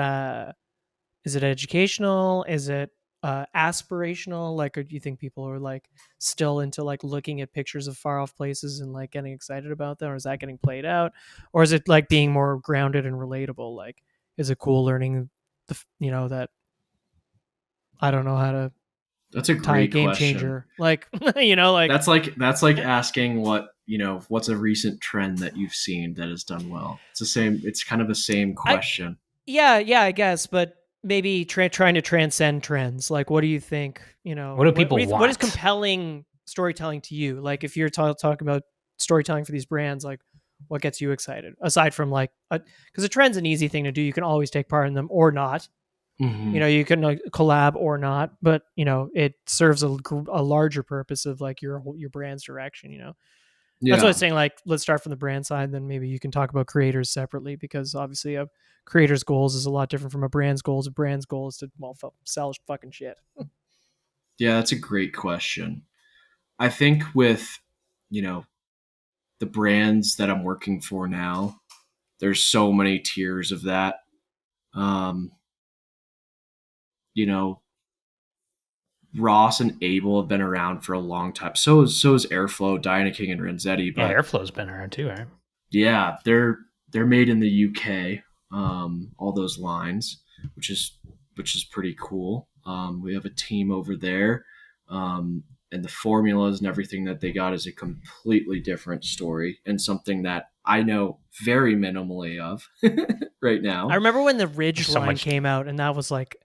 educational? Is it aspirational? Like, or do you think people are like still into like looking at pictures of far off places and like getting excited about them, or is that getting played out, or is it like being more grounded and relatable? Like, is it cool learning that I don't know how to That's a tie a great game question. changer. Like, like that's like asking what's a recent trend that you've seen that has done well. It's kind of the same question. Yeah, I guess. But maybe trying to transcend trends. Like, what do you think? What do people what is want? compelling storytelling to you? Like, if you're talking about storytelling for these brands, like, what gets you excited aside from like, because a trend's an easy thing to do. You can always take part in them or not. Mhm. You can collab or not, but it serves a larger purpose of like your brand's direction. That's what I was saying. Like, let's start from the brand side, then maybe you can talk about creators separately, because obviously a creator's goals is a lot different from a brand's goals. A brand's goal is to sell fucking shit. Yeah, that's a great question. I think with, the brands that I'm working for now, there's so many tiers of that. Um, you know, Ross and Abel have been around for a long time. So is Airflo, Diana King, and Renzetti. Yeah, But Airflow's been around too, right? yeah, they're made in the UK. All those lines, which is pretty cool. We have a team over there, and the formulas and everything that they got is a completely different story, and something that I know very minimally of right I now. remember when the Ridge So line much- came out, and that was like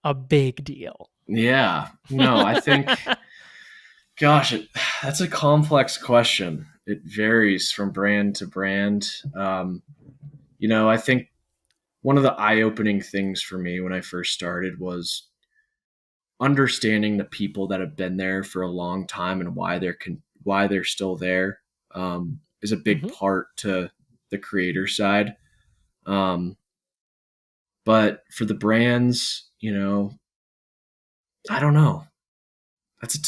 a big deal. Yeah, no, I think, gosh, that's a complex question. It varies from brand to brand. I think one of the eye-opening things for me when I first started was understanding the people that have been there for a long time and why they're still there, is a big Mhm. part to the creator side. But for the brands, I don't know.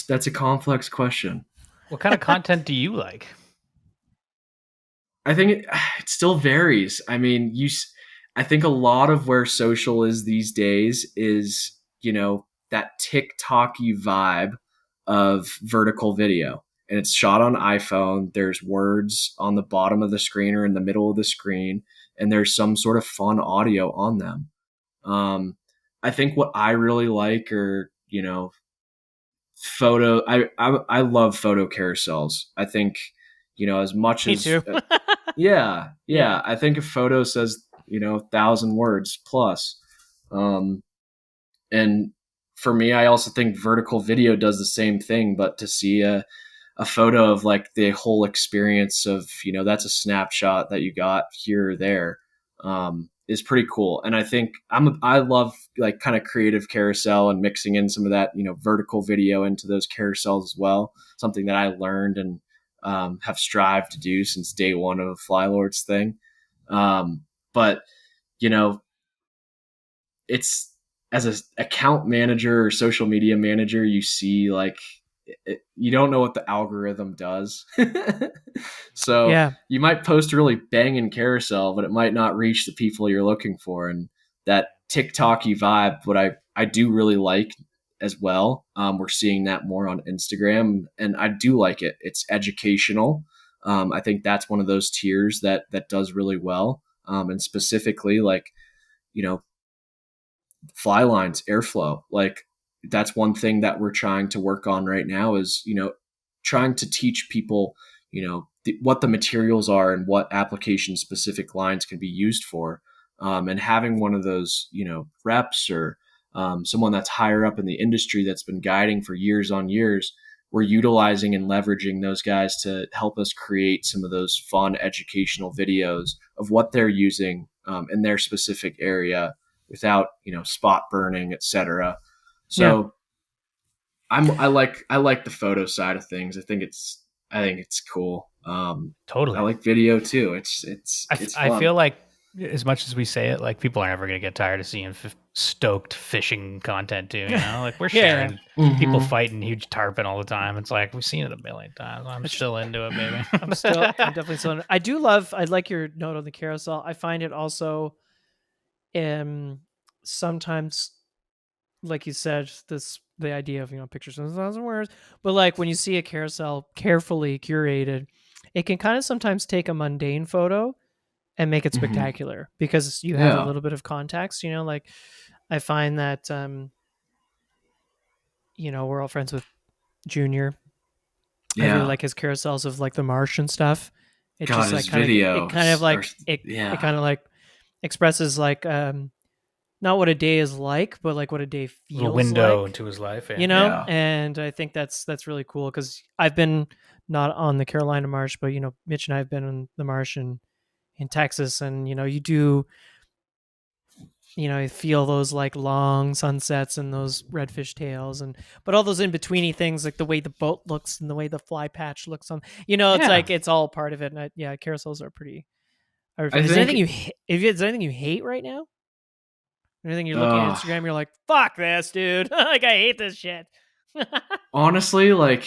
That's a complex question. What kind of content do you like? I think it still varies. I mean, I think a lot of where social is these days is, that TikTok-y vibe of vertical video. And it's shot on iPhone. There's words on the bottom of the screen or in the middle of the screen, and there's some sort of fun audio on them. I think what I really like are, photo. I love photo carousels. I think, as much Me as too. yeah, Yeah. I think a photo says 1,000 words plus. And for me, I also think vertical video does the same thing, but to see a photo of like the whole experience of that's a snapshot that you got here or there, is pretty cool. And I think I love like kind of creative carousel and mixing in some of that vertical video into those carousels as well. Something that I learned and have strived to do since day one of the Flylords thing. But you know, it's as an account manager or social media manager, you see like you don't know what the algorithm does. So Yeah. you might post a really banging carousel, but it might not reach the people you're looking for. And that TikTok-y vibe, what I do really like as well. We're seeing that more on Instagram, and I do like it. It's educational. I think that's one of those tiers that does really well. And specifically, like, fly lines, airflow, like that's one thing that we're trying to work on right now is, trying to teach people, what the materials are and what application specific lines can be used for. And having one of those, reps or someone that's higher up in the industry that's been guiding for years on years, we're utilizing and leveraging those guys to help us create some of those fun educational videos of what they're using in their specific area without spot burning, etc. So I like the photo side of things. I think it's cool. Totally. I like video too. It's I fun. feel like as much as we say it, like people are never going to get tired of seeing stoked fishing content too. Like we're Yeah. sharing people Mhm. fighting huge tarpon all the time. It's like we've seen it a million times. I'm still into it, baby. I'm definitely still. I like your note on the carousel. I find it also, sometimes, like you said, the idea of pictures in 1,000 words, but like when you see a carousel carefully curated, it can kind of sometimes take a mundane photo and make it Mhm. spectacular because you have a Yeah. little bit of context. Like I find that we're all friends with Junior. I really Yeah. like his carousels of like the marsh and stuff. It God, just his like kind of video. it kind of like it Yeah. kind of like expresses like not what a day is like, but like what a day feels Little window like, into his life. you know? Yeah. And I think that's really cool because I've been not on the Carolina Marsh, but Mitch and I have been on the Marsh in Texas, and you do you feel those like long sunsets and those redfish tails, but all those in betweeny things, like the way the boat looks and the way the fly patch looks on, it's Yeah. like it's all part of it. And carousels are pretty. I Is there think anything is there anything you hate right now? Anything you're looking at Instagram, you're like, fuck this, dude. Like, I hate this shit. honestly, like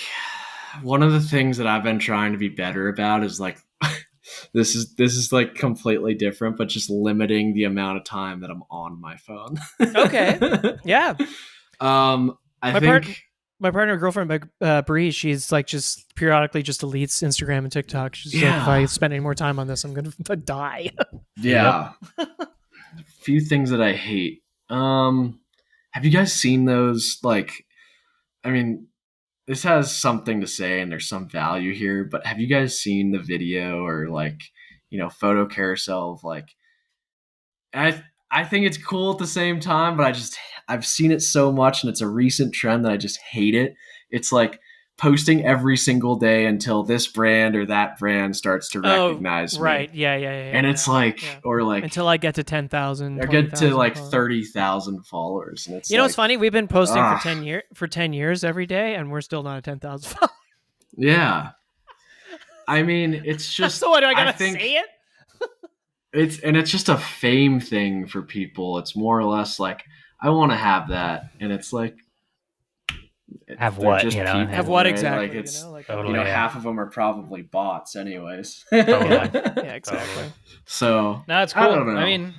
one of the things that I've been trying to be better about is like this is like completely different, but just limiting the amount of time that I'm on my phone. Okay. Yeah. I think My partner, girlfriend, Bree, she's like just periodically just deletes Instagram and TikTok. She's like, if Yeah. I spend any more time on this, I'm gonna die. yeah. A few things that I hate. Have you guys seen those? Like, I mean, this has something to say and there's some value here, but have you guys seen the video or like, photo carousel of like, I think it's cool at the same time, but I've seen it so much and it's a recent trend that I just hate it. It's like posting every single day until this brand or that brand starts to recognize right. me. Yeah. And it's like, or like, until I get to 10,000, or get to like followers. 30,000 followers. And it's it's funny. We've been posting ugh. for 10 years every day, and we're still not at 10,000 followers. Yeah. I mean, it's just. So what, do I gotta say it? It's just a fame thing for people. It's more or less like, I want to have that. And it's like, Have they're what, just people, Have what right? exactly? Like it's, Totally, yeah. half of them are probably bots anyways. Totally. Yeah, exactly. So No, it's cool. I don't know. I mean,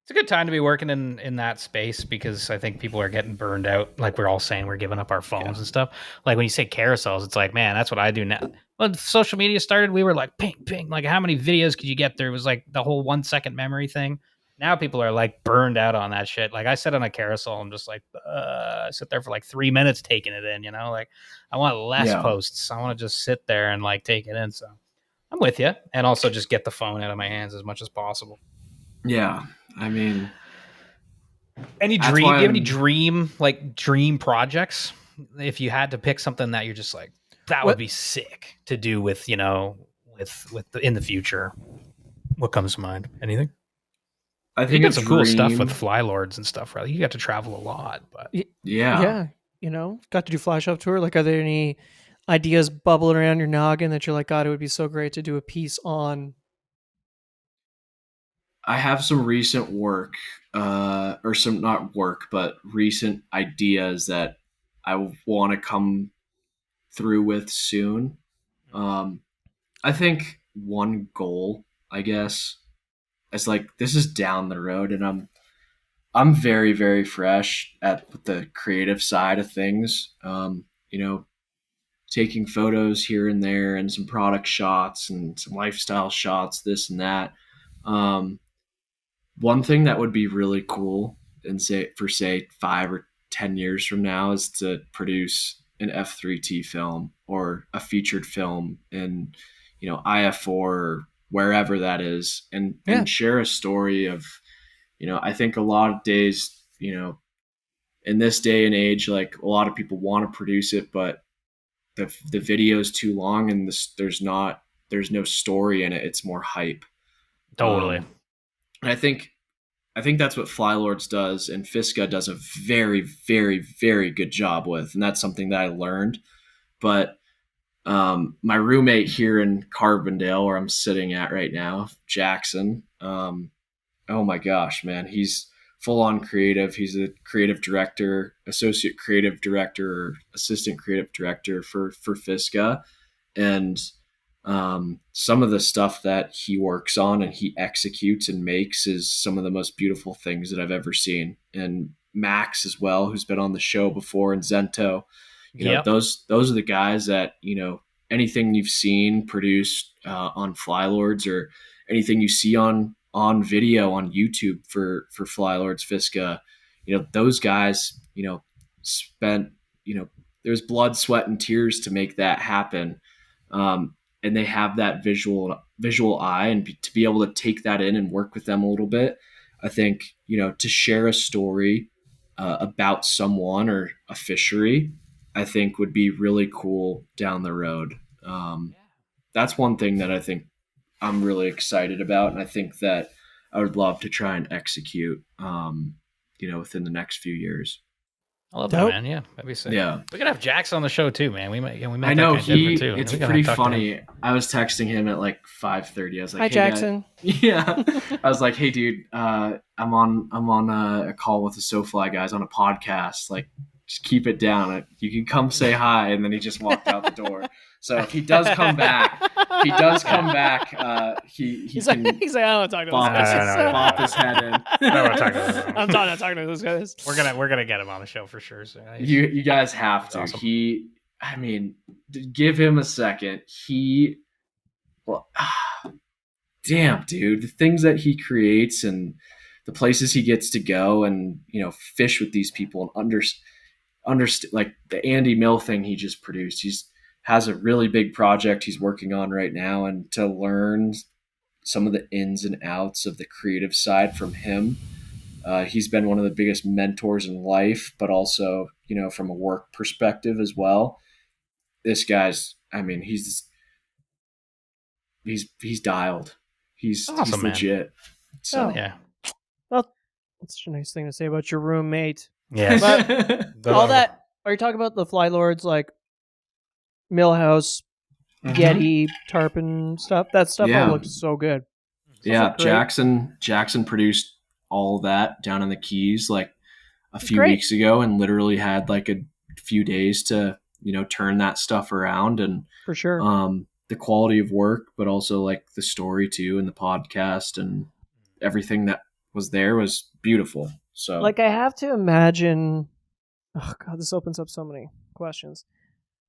it's a good time to be working in that space because I think people are getting burned out. Like we're all saying, we're giving up our phones and stuff. Like when you say carousels, it's like, man, that's what I do now. When social media started, we were like, ping, ping. Like how many videos could you get through? It was like the whole 1 second memory thing. Now people are like burned out on that shit. Like I sit on a carousel and just like I sit there for like 3 minutes taking it in, like I want less posts. I want to just sit there and like take it in. So I'm with you. And also just get the phone out of my hands as much as possible. Yeah. I mean, do you have any dream projects? If you had to pick something that you're just like, that would be sick to do with, in the future. What comes to mind? Anything? I think you did some cool stuff with Flylords and stuff, right? You got to travel a lot, but yeah, got to do fly shop tour. Like, are there any ideas bubbling around your noggin that you're like, God, it would be so great to do a piece on? I have some recent work, or some not work, but recent ideas that I want to come through with soon. I think one goal, I guess, is like this is down the road, and I'm very, very fresh at the creative side of things. Taking photos here and there, and some product shots and some lifestyle shots, this and that. One thing that would be really cool and say 5 or 10 years from now is to produce an F3T film or a featured film in, IF4 or wherever that is, and share a story of, I think a lot of days, in this day and age, like a lot of people want to produce it, but the video is too long and there's no story in it. It's more hype. Totally. And I think that's what Flylords does, and Fiska does a very, very, very good job with, and that's something that I learned. But my roommate here in Carbondale, where I'm sitting at right now, Jackson, oh my gosh, man, he's full on creative. He's a creative director, associate creative director, or assistant creative director for Fiska, and some of the stuff that he works on and he executes and makes is some of the most beautiful things that I've ever seen. And Max as well, who's been on the show before, and Zento, those are the guys that, anything you've seen produced on Flylords or anything you see on video on YouTube for Flylords Fiska, those guys, spent, there's blood, sweat, and tears to make that happen. And they have that visual eye, and to be able to take that in and work with them a little bit, I think, to share a story about someone or a fishery, I think would be really cool down the road. That's one thing that I think I'm really excited about, and I think that I would love to try and execute, within the next few years. I love that, Dope. man. Yeah, that'd be sick. Yeah. We could have Jax on the show too, man. We met I that know guy in Denver too. it's We gotta pretty talk to him. funny. I was texting him at like 5:30. I was like, Hi, "Hey, guy-" Jackson. Yeah. I was like, "Hey, dude, I'm on a call with the SoFly guys on a podcast. Like, just keep it down. You can come say hi." And then he just walked out the door. So if he does come back, he He's can like, I don't want to talk to bop, those guys. bop his head in. I don't want to talk to him. I'm not talking to those guys. We're gonna get him on the show for sure. So You guys have to. Awesome. Give him a second. Damn, dude, the things that he creates and the places he gets to go and fish with these people and understand, like the Andy Mill thing he just produced. He's has a really big project he's working on right now, and to learn some of the ins and outs of the creative side from him. He's been one of the biggest mentors in life, but also, from a work perspective as well. This guy's, he's dialed. He's awesome, man. legit. So yeah. Well, that's such a nice thing to say about your roommate. Yeah. All that. Are you talking about the Flylords, like Millhouse, Getty, tarpon stuff? That stuff all looked so good. Yeah, Jackson produced all that down in the Keys like a few weeks ago, and literally had like a few days to turn that stuff around. And for sure, the quality of work, but also like the story too, and the podcast and everything that was there was beautiful. So like I have to imagine. Oh god, this opens up so many questions.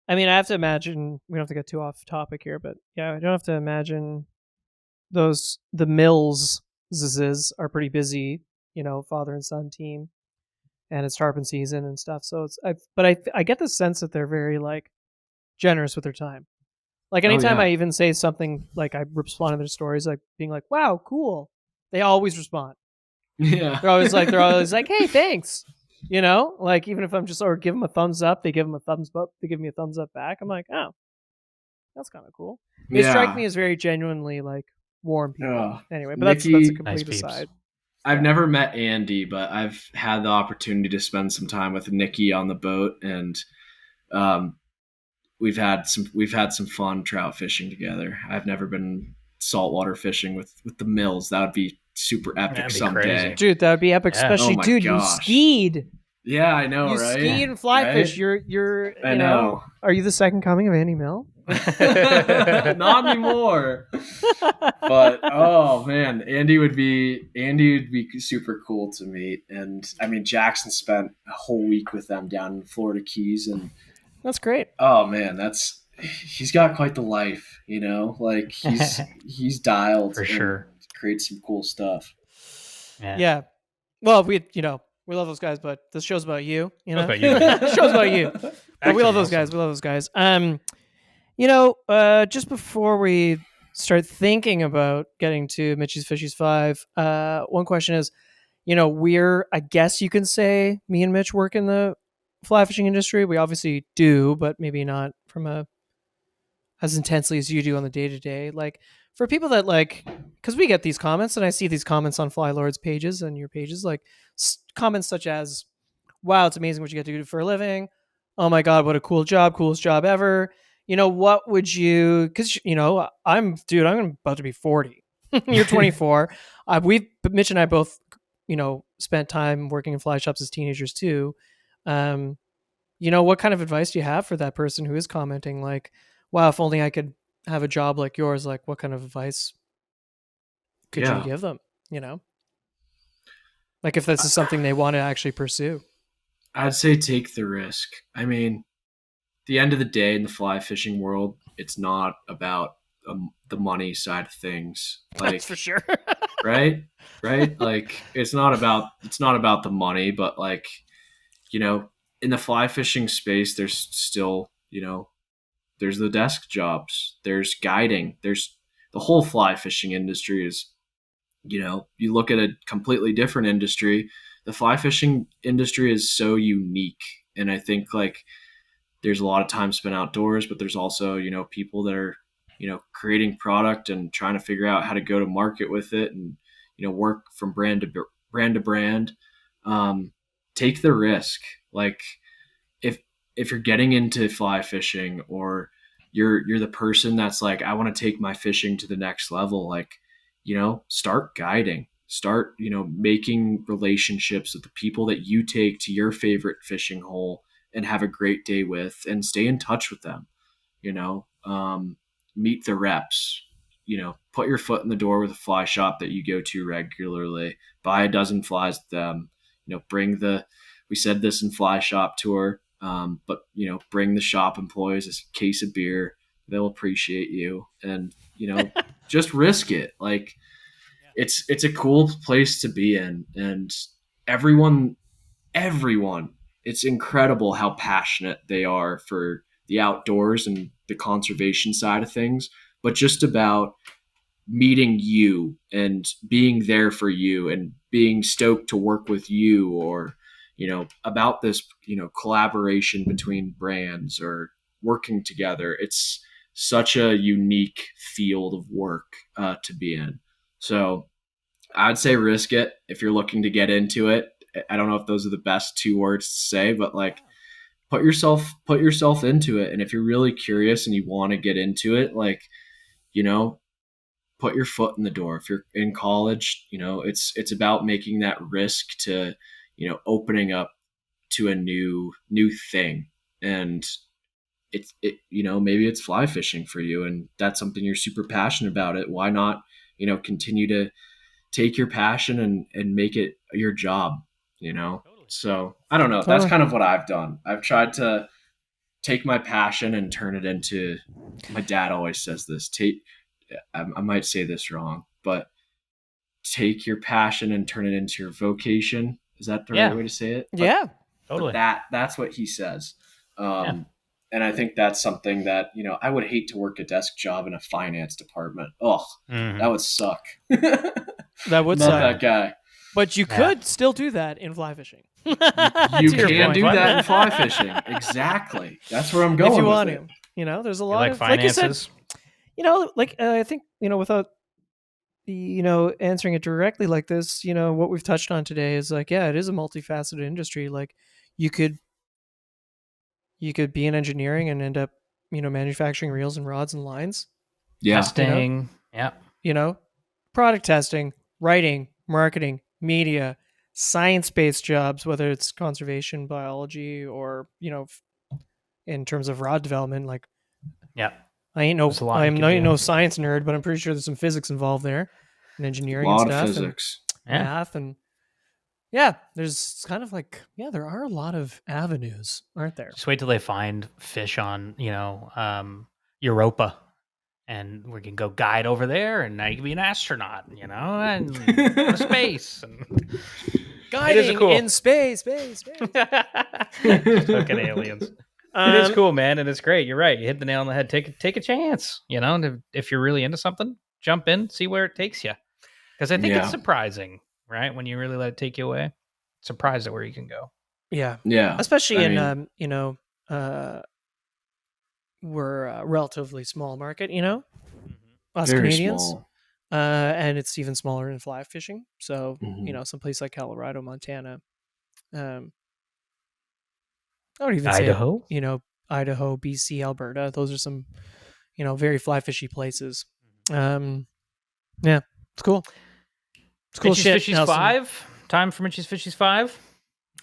I mean, I have to imagine, we don't have to get too off topic here, but yeah, I don't have to imagine the Mills are pretty busy, father and son team, and it's tarpon season and stuff. So I get the sense that they're very like generous with their time. Like anytime I even say something, like I respond to their stories, like being like, "Wow, cool," they always respond. Yeah, they're always like, "Hey, thanks." Like even if I'm just give them a thumbs up, they give them a thumbs up. They give me a thumbs up back. I'm like, oh, that's kind of cool. They strike me as very genuinely like warm people. Anyway, but that's a complete aside. I've never met Andy, but I've had the opportunity to spend some time with Nikki on the boat, and we've had some fun trout fishing together. I've never been saltwater fishing with the Mills. That would be super epic someday. Crazy. Dude, that would be epic, especially dude, you skied. Yeah, I know, you right? You skied and fly fish. You're I know. Are you the second coming of Andy Mill? Not anymore. But oh man, Andy would be super cool to meet. And I mean, Jackson spent a whole week with them down in the Florida Keys, and that's great. Oh man, he's got quite the life, like he's dialed for sure. Creates some cool stuff. Yeah. Well, we love those guys, but this show's about you. About you. This show's about you. But we love those guys. We love those guys. Just before we start thinking about getting to Mitchie's Fishies 5, one question is, I guess you can say me and Mitch work in the fly fishing industry. We obviously do, but maybe not from as intensely as you do on the day-to-day. Like for people that because we get these comments, and I see these comments on Flylords pages and your pages, like comments such as, "Wow, it's amazing what you get to do for a living. Oh my God, what a cool job, coolest job ever." What would you? Because I'm about to be 40. You're 24. Mitch and I both, spent time working in fly shops as teenagers too. What kind of advice do you have for that person who is commenting like, "Wow, if only I could have a job like yours"? Like, what kind of advice could you give them? Like if this is something they want to actually pursue. I'd say take the risk. I mean, the end of the day in the fly fishing world, it's not about the money side of things. Like, that's for sure. right? Like it's not about the money, but like, in the fly fishing space, there's still, there's the desk jobs, there's guiding, there's the whole fly fishing industry is you look at a completely different industry. The fly fishing industry is so unique. And I think like there's a lot of time spent outdoors, but there's also, people that are, creating product and trying to figure out how to go to market with it and, work from brand to brand. Take the risk. Like if, if you're getting into fly fishing or you're the person that's like, I want to take my fishing to the next level, like, start guiding, start, making relationships with the people that you take to your favorite fishing hole and have a great day with, and stay in touch with them, you know, meet the reps, put your foot in the door with a fly shop that you go to regularly, buy a dozen flies with them, we said this in fly shop tour, but bring the shop employees a case of beer. They'll appreciate you, and just risk it. Like it's a cool place to be in, and everyone, it's incredible how passionate they are for the outdoors and the conservation side of things, but just about meeting you and being there for you and being stoked to work with you, or about this collaboration between brands or working together. It's such a unique field of work to be in. So I'd say risk it if you're looking to get into it. I don't know if those are the best two words to say, but like put yourself into it. And if you're really curious and you want to get into it, like, put your foot in the door. If you're in college, it's about making that risk to, opening up to a new thing. And maybe it's fly fishing for you, and that's something you're super passionate about it. Why not, continue to take your passion and make it your job, Totally. So I don't know. That's kind of what I've done. I've tried to take my passion and turn it into, my dad always says this, I might say this wrong, but take your passion and turn it into your vocation. Is that the right way to say it? Yeah, totally. But that's what he says. And I think that's something that, I would hate to work a desk job in a finance department. Oh, that would suck. That would suck. suck. That guy. But you could still do that in fly fishing. You can do that in fly fishing. Exactly. That's where I'm going. If you with want it. to. There's a lot of finances. Like I think, without answering it directly like this, what we've touched on today is like, yeah, it is a multifaceted industry. Like you could be in engineering and end up, manufacturing reels and rods and lines. Yeah. Testing. Product testing, writing, marketing, media, science-based jobs, whether it's conservation, biology, or, in terms of rod development, like, I'm no science nerd, but I'm pretty sure there's some physics involved there, and engineering and stuff. A lot of physics. And math, and there's kind of like, there are a lot of avenues, aren't there? Just wait till they find fish on, Europa, and we can go guide over there, and now you can be an astronaut, and go to space. And guiding cool. in space. Fucking aliens. It is cool, man, and it's great. You're right. You hit the nail on the head. Take a chance, and if you're really into something, jump in, see where it takes you. Because I think it's surprising, right? When you really let it take you away, surprised at where you can go. Yeah. Yeah. Especially we're a relatively small market, us Very Canadians. small. And it's even smaller in fly fishing. So, Mm-hmm. Someplace like Colorado, Montana, I would even Idaho? say, Idaho, BC, Alberta. Those are some, very fly fishy places. Yeah, it's cool. It's cool Mitch's shit. Fishies Nelson. 5. Time for Mitch's Fishies 5.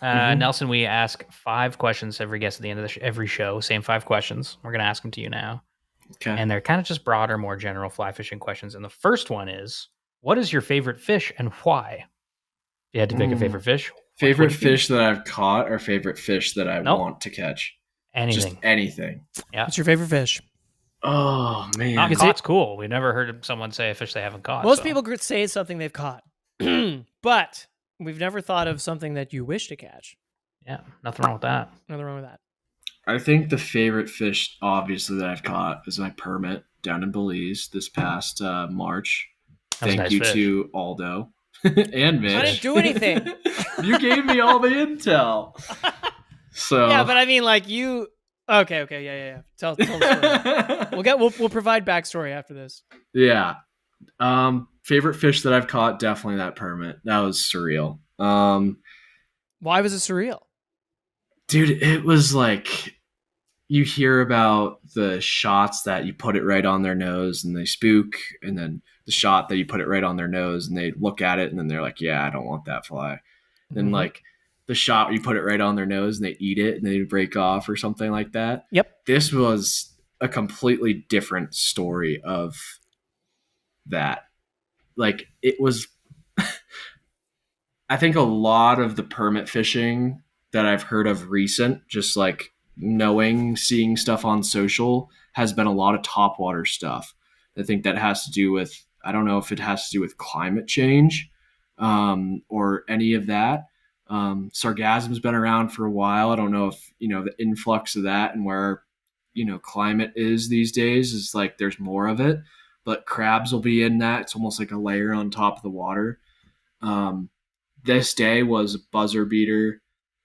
Nelson, we ask 5 questions to every guest at the end of every show. Same 5 questions. We're going to ask them to you now. Okay. And they're kind of just broader, more general fly fishing questions. And the first one is, what is your favorite fish and why? If you had to pick a favorite fish. Favorite fish that I've caught or favorite fish that I want to catch? Anything. Just anything. Yeah. What's your favorite fish? Oh, man. Not caught's cool. We've never heard someone say a fish they haven't caught. Most people say something they've caught. But we've never thought of something that you wish to catch. Yeah, nothing wrong with that. Nothing wrong with that. I think the favorite fish, obviously, that I've caught is my permit down in Belize this past March. was a thank nice you fish. to Aldo and Mitch. I didn't do anything. You gave me all the intel. So Yeah, but I mean, like you. Okay, yeah. Tell the story. We'll provide backstory after this. Yeah. Favorite fish that I've caught, definitely that permit. That was surreal. Why was it surreal? Dude, it was like you hear about the shots that you put it right on their nose and they spook, and then the shot that you put it right on their nose and they look at it and then they're like, yeah, I don't want that fly. Then Mhm. like the shot where you put it right on their nose and they eat it and they break off or something like that. Yep. This was a completely different story of that. Like it was I think a lot of the permit fishing that I've heard of recent, just like seeing stuff on social, has been a lot of topwater stuff. I think that has to do with, I don't know if it has to do with climate change or any of that. Sargassum's been around for a while. I don't know if, the influx of that and where, climate is these days is like there's more of it, but crabs will be in that. It's almost like a layer on top of the water. This day was a buzzer beater.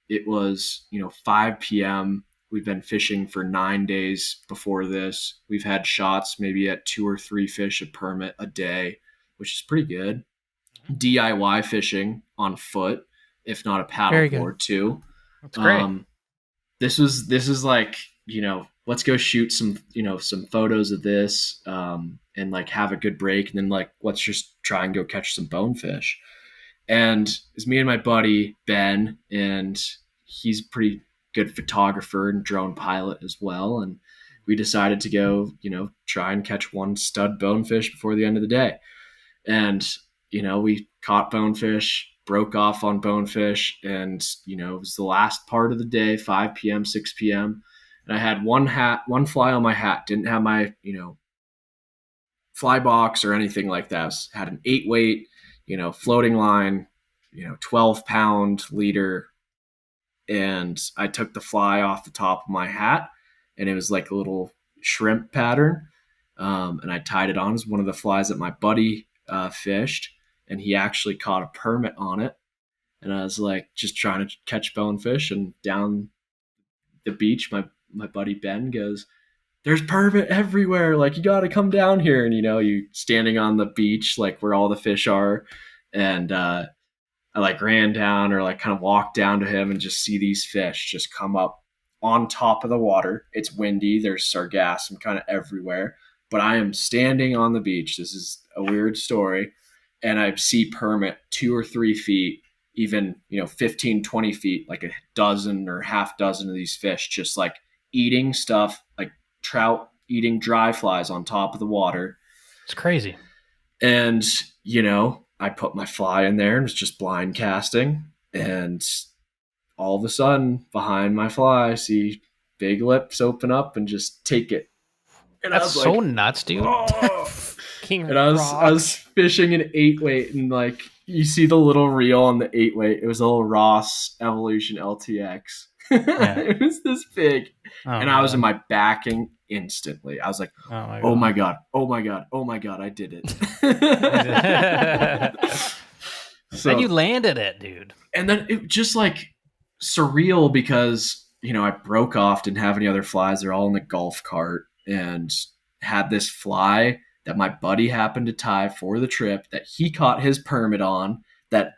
It was, 5 p.m. We've been fishing for 9 days before this. We've had shots maybe at 2 or 3 fish a permit a day, which is pretty good. DIY fishing on foot, if not a paddleboard too. That's great. This is like, let's go shoot some photos of this and like have a good break. And then like, let's just try and go catch some bonefish. And it's me and my buddy, Ben, and he's a pretty good photographer and drone pilot as well. And we decided to go, try and catch one stud bonefish before the end of the day. And, we caught bonefish, broke off on bonefish, and, it was the last part of the day, 5 p.m., 6 p.m. And I had one fly on my hat, didn't have my, fly box or anything like that. Had an 8-weight, floating line, 12-pound leader. And I took the fly off the top of my hat, and it was like a little shrimp pattern. And I tied it on as one of the flies that my buddy fished, and he actually caught a permit on it. And I was like just trying to catch bonefish, and down the beach, my buddy Ben goes, there's permit everywhere. Like, you got to come down here. And, you standing on the beach, like where all the fish are. And I like ran down or like kind of walked down to him and just see these fish just come up on top of the water. It's windy. There's sargassum kind of everywhere. But I am standing on the beach. This is a weird story. And I see permit 2 or 3 feet, even, 15, 20 feet, like a dozen or half dozen of these fish just like eating stuff, like trout eating dry flies on top of the water. It's crazy. And, I put my fly in there and was just blind casting. And all of a sudden, behind my fly, I see big lips open up and just take it. And That's I was so like, nuts, dude. oh. King And I was fishing an 8-weight, and like you see the little reel on the 8-weight. It was a little Ross Evolution LTX. Yeah. It was this big. Oh, And I was in my backing instantly. I was like, oh my God, I did it. So, and you landed it, dude. and then it just like surreal because, I broke off, didn't have any other flies. They're all in the golf cart, and had this fly that my buddy happened to tie for the trip that he caught his permit on, that,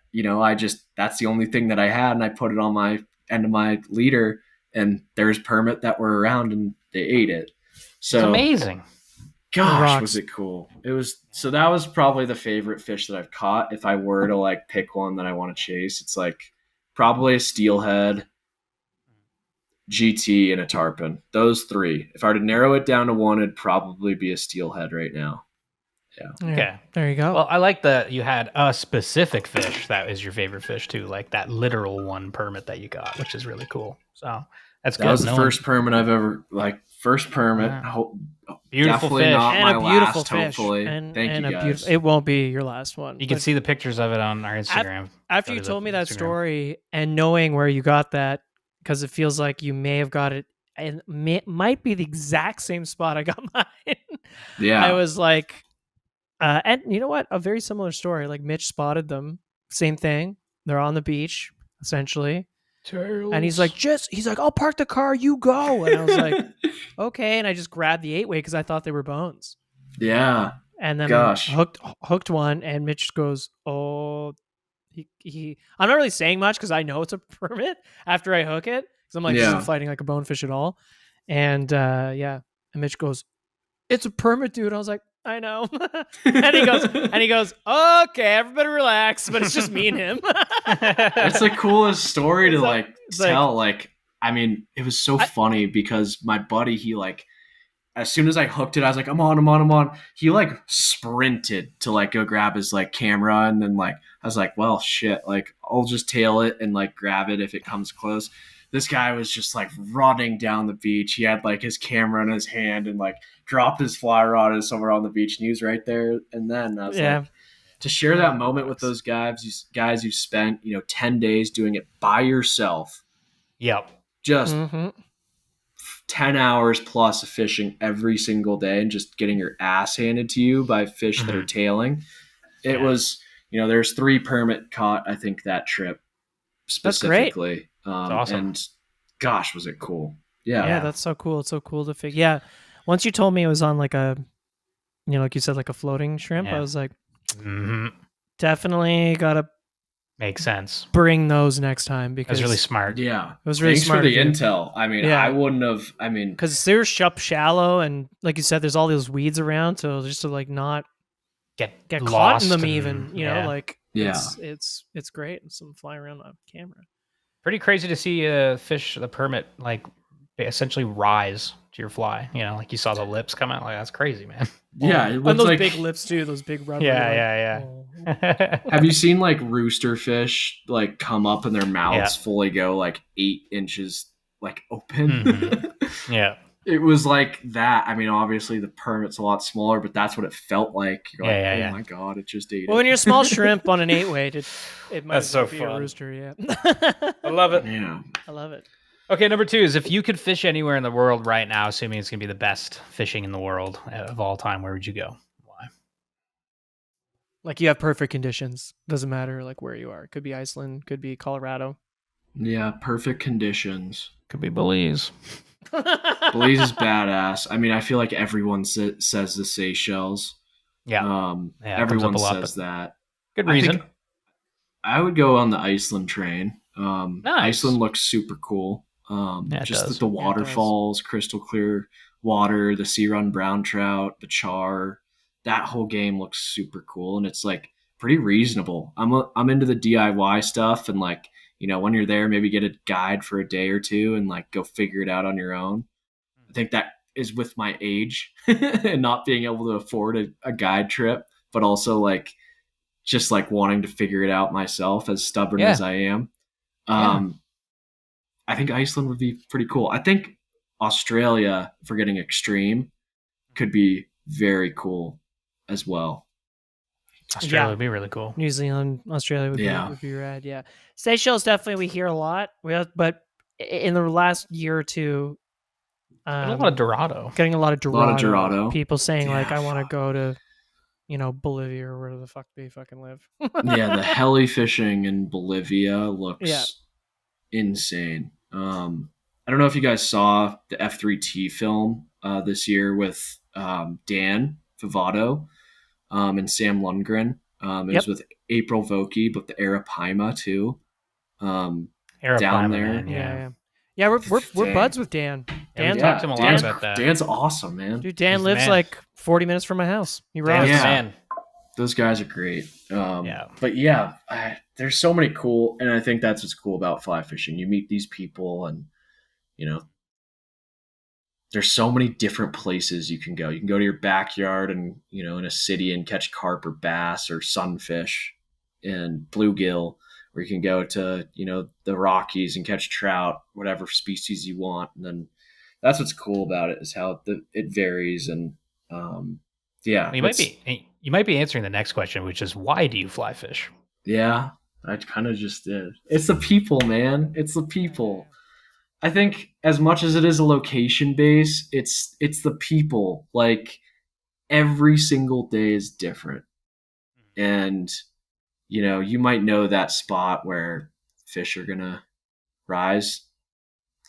that's the only thing that I had. And I put it on my end of my leader, and there's permit that were around and they ate it. So it's amazing. Gosh, was it cool. So that was probably the favorite fish that I've caught. If I were to like pick one that I want to chase, it's like probably a steelhead, GT, and a tarpon. Those 3. If I were to narrow it down to one, it'd probably be a steelhead right now. Yeah. Okay. There you go. Well, I like that you had a specific fish that is your favorite fish too, like that literal one permit that you got, which is really cool. So that's good. That was the first permit I've ever first permit. Yeah. Beautiful Definitely fish. not and my a beautiful last, fish. hopefully. And, Thank and you guys. it won't be your last one. You can but see the pictures of it on our Instagram. after you told me that story and knowing where you got that, because it feels like you may have got it, and might be the exact same spot I got mine. Yeah. I was like, And you know what? A very similar story. Like Mitch spotted them. Same thing. They're on the beach, essentially. And he's like, I'll park the car, you go. And I was like, okay. And I just grabbed the 8-way because I thought they were bones. Yeah. And then Gosh. hooked one, and Mitch goes, oh, I'm not really saying much because I know it's a permit after I hook it. Because I'm like, this isn't fighting like a bonefish at all. And and Mitch goes, it's a permit, dude. I was like, I know. and he goes, okay, everybody relax. But it's just me and him. It's the coolest story to like tell. Like, I mean, it was so funny because my buddy, he like, as soon as I hooked it, I was like, I'm on. He like sprinted to like go grab his like camera. And then like, I was like, well, shit, like I'll just tail it and like grab it if it comes close. This guy was just like running down the beach. He had like his camera in his hand and like dropped his fly rod somewhere on the beach, and he was right there. And then I was like, to share that moment with those guys you spent, 10 days doing it by yourself. Yep. Just 10 hours plus of fishing every single day and just getting your ass handed to you by fish that are tailing. It was, there's 3 permit caught, I think, that trip specifically. That's great. That's awesome. And gosh, was it cool. Yeah, that's so cool. It's so cool to figure. Yeah. Once you told me it was on like a, like you said, like a floating shrimp, I was like, definitely gotta make sense. Bring those next time because that's really smart. Yeah, it was really smart. Thanks for the intel. I mean, I wouldn't have. I mean, because they're shallow and like you said, there's all those weeds around, so just to like not get caught in them, even like it's great. And some fly around on camera. Pretty crazy to see a fish, the permit, like essentially rise to your fly. Like you saw the lips come out. Like that's crazy, man. Yeah, and those big lips too. Those big rubber. Yeah. Have you seen like rooster fish like come up and their mouths fully go like 8 inches like open? Yeah. It was like that. I mean, obviously the permit's a lot smaller, but that's what it felt like. You're like, oh my god, it just ate. Well, when you're a small shrimp on an 8-way, it might be fun. A rooster. Yeah, I love it. Yeah, I love it. Okay, number 2 is if you could fish anywhere in the world right now, assuming it's gonna be the best fishing in the world of all time, where would you go? Why? Like you have perfect conditions. Doesn't matter like where you are. It could be Iceland. Could be Colorado. Yeah, perfect conditions. Could be Belize. Belize is badass. I mean, I feel like everyone says the Seychelles. Yeah. Everyone says that. Good reason. I would go on the Iceland train. Nice. Iceland looks super cool. Just the waterfalls, crystal clear water, the sea run brown trout, the char. That whole game looks super cool, and it's like pretty reasonable. I'm into the DIY stuff, and like, when you're there, maybe get a guide for a day or 2 and like go figure it out on your own. I think that is with my age and not being able to afford a guide trip, but also like just like wanting to figure it out myself, as stubborn as I am. I think Iceland would be pretty cool. I think Australia, for getting extreme, could be very cool as well. Australia would be really cool. New Zealand, Australia would be rad. Yeah, Seychelles definitely we hear a lot. But in the last year or 2, a lot of Dorado. Getting a lot of Dorado. People saying like, I want to go to, Bolivia or where the fuck they fucking live. Yeah, the heli fishing in Bolivia looks insane. I don't know if you guys saw the F3T film this year with Dan Favato and Sam Lundgren. It was with April Vokey, but the Arapaima too. Down there. Man, yeah. We're buds with Dan. Dan talked to him a lot about that. Dan's awesome, man. Dude, Dan lives like 40 minutes from my house. He rocks. Man. Those guys are great. But there's so many cool, and I think that's what's cool about fly fishing. You meet these people, and there's so many different places you can go. You can go to your backyard and, in a city and catch carp or bass or sunfish and bluegill, or you can go to, the Rockies and catch trout, whatever species you want. And then that's what's cool about it, is how it varies. And you might be answering the next question, which is, why do you fly fish? Yeah, I kind of just did. It's the people, man. It's the people. I think as much as it is a location base, it's the people. Like, every single day is different. And, you might know that spot where fish are going to rise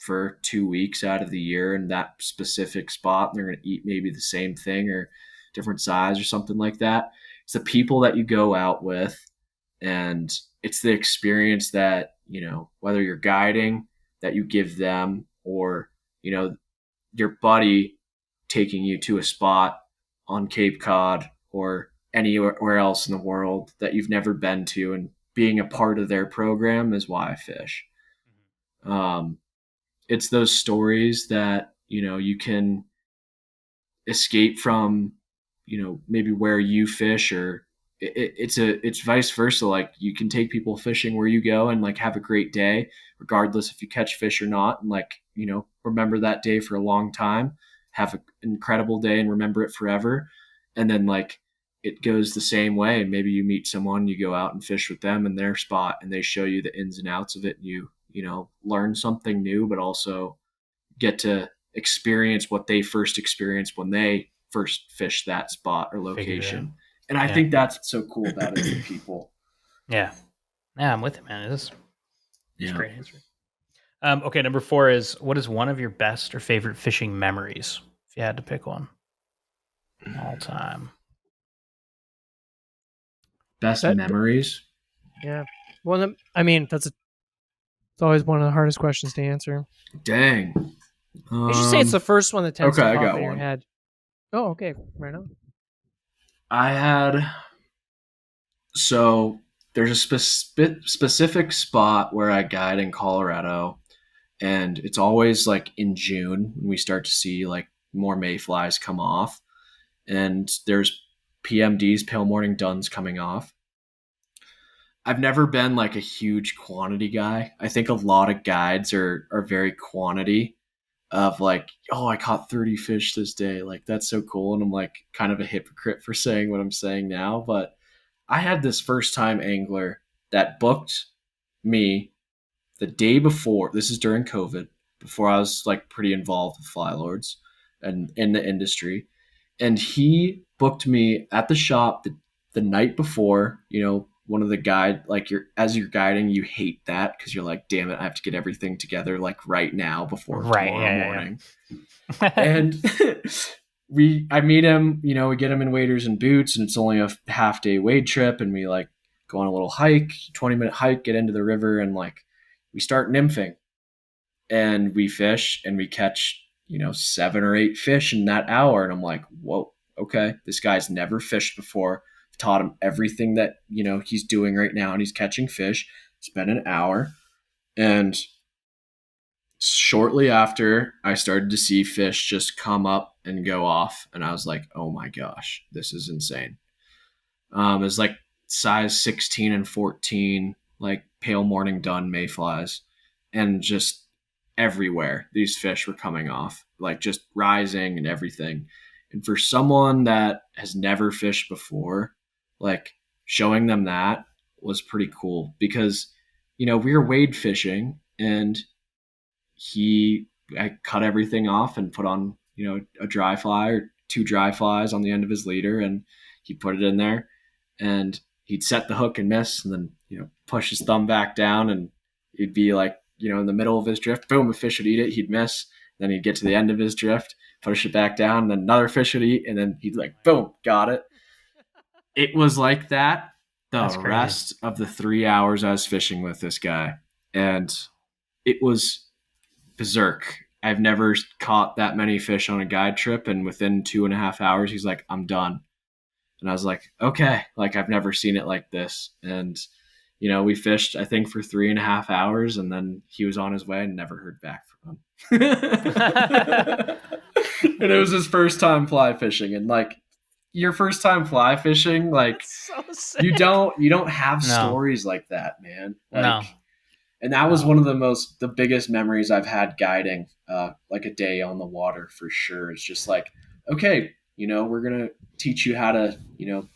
for 2 weeks out of the year in that specific spot. And they're going to eat maybe the same thing or different size or something like that. It's the people that you go out with, and it's the experience that, whether you're guiding, that you give them, or, your buddy taking you to a spot on Cape Cod or anywhere else in the world that you've never been to, and being a part of their program is why I fish. It's those stories that, you can escape from, maybe where you fish, or it's vice versa. Like, you can take people fishing where you go and like have a great day, regardless if you catch fish or not. And like, remember that day for a long time, have an incredible day and remember it forever. And then like, it goes the same way. And maybe you meet someone, you go out and fish with them in their spot, and they show you the ins and outs of it. And you learn something new, but also get to experience what they first experienced when they first fished that spot or location. And I think that's what's so cool about it, the people. Yeah. Yeah, I'm with it, man. It's a great answer. Okay, number 4 is, what is one of your best or favorite fishing memories? If you had to pick one. All time. Best memories? Yeah. Well, it's always one of the hardest questions to answer. Dang. You should say it's the first one that tends to pop in your one. head. Oh, okay. Right on. So there's a specific spot where I guide in Colorado, and it's always like in June when we start to see like more mayflies come off, and there's PMDs, pale morning duns, coming off. I've never been like a huge quantity guy. I think a lot of guides are very quantity, of like, oh, I caught 30 fish this day. Like, that's so cool. And I'm like kind of a hypocrite for saying what I'm saying now. But I had this first time angler that booked me the day before. This is during COVID, before I was like pretty involved with Flylords and in the industry. And he booked me at the shop the night before. One of the guide, like, as you're guiding, you hate that because you're like, damn it, I have to get everything together like right now before tomorrow morning. Yeah. And I meet him, we get him in waders and boots, and it's only a half day wade trip, and we like go on a little hike, 20-minute hike, get into the river, and like we start nymphing, and we fish, and we catch 7 or 8 fish in that hour. And I'm like, whoa, okay, this guy's never fished before. Taught him everything that he's doing right now, and he's catching fish. It's been an hour, and shortly after, I started to see fish just come up and go off, and I was like, oh my gosh, this is insane. It's like size 16 and 14, like pale morning dun mayflies, and just everywhere these fish were coming off, like just rising and everything. And for someone that has never fished before, like, showing them that was pretty cool, because we were wade fishing, and I cut everything off and put on a dry fly or 2 dry flies on the end of his leader, and he put it in there, and he'd set the hook and miss, and then push his thumb back down, and he'd be like in the middle of his drift, boom, a fish would eat it, he'd miss, then he'd get to the end of his drift, push it back down, and then another fish would eat, and then he'd like, boom, got it. It was like that the rest of the 3 hours I was fishing with this guy, and it was berserk. I've never caught that many fish on a guide trip, and within 2.5 hours, he's like, I'm done. And I was like, okay, like, I've never seen it like this. And, we fished, I think, for 3.5 hours, and then he was on his way and never heard back from him. And it was his first time fly fishing, and like, your first time fly fishing, like, so you don't have stories like that, man. Like, no. And that was one of the biggest memories I've had guiding, like a day on the water for sure. It's just like, okay, we're going to teach you how to,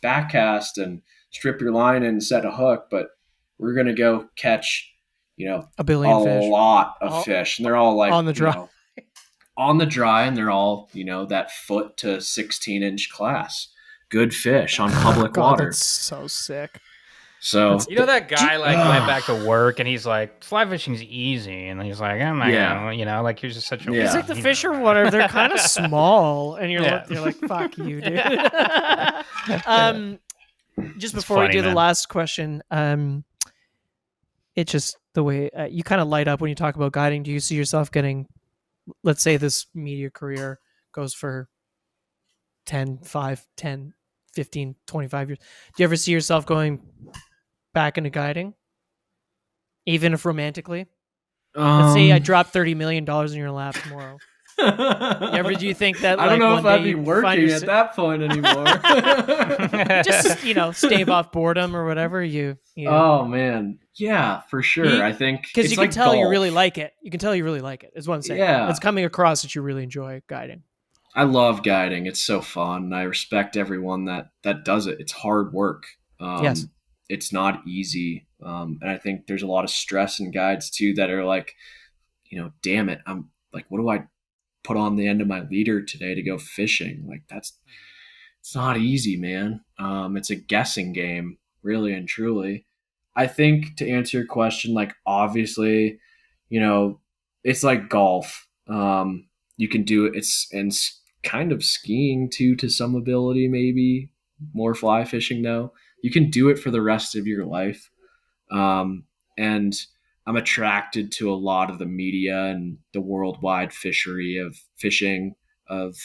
backcast and strip your line and set a hook, but we're going to go catch, a billion fish, lot of fish. And they're all like, on the dry. on the dry, and they're all, that foot to 16-inch class. Good fish on public God, water. that's so sick. So that guy went back to work and he's like, fly fishing's easy, and he's like, I'm not gonna, like you're just such a. He's like, the fish or whatever, they're kind of small, and you're like, fuck you, dude. Just before we do the last question, it's just the way you kind of light up when you talk about guiding. Do you see yourself getting, let's say this media career goes for 10, 15, 25 years. Do you ever see yourself going back into guiding? Even if romantically? Let's say I drop $30 million in your lap tomorrow. Do you think that I don't know if I'd be working at that point anymore. Just, stave off boredom or whatever. You Oh, man. Yeah, for sure. I think because you can tell golf. You really like it. You can tell you really like it, is what I'm saying. Yeah. It's coming across that you really enjoy guiding. I love guiding. It's so fun. I respect everyone that does it. It's hard work. Yes. It's not easy. And I think there's a lot of stress in guides too that are like, damn it. I'm like, what do I put on the end of my leader today to go fishing? Like it's not easy, man. It's a guessing game, really and truly. I think to answer your question, like obviously, it's like golf. You can do it. And kind of skiing too, to some ability, maybe more fly fishing though. You can do it for the rest of your life. And I'm attracted to a lot of the media and the worldwide fishery of fishing, of,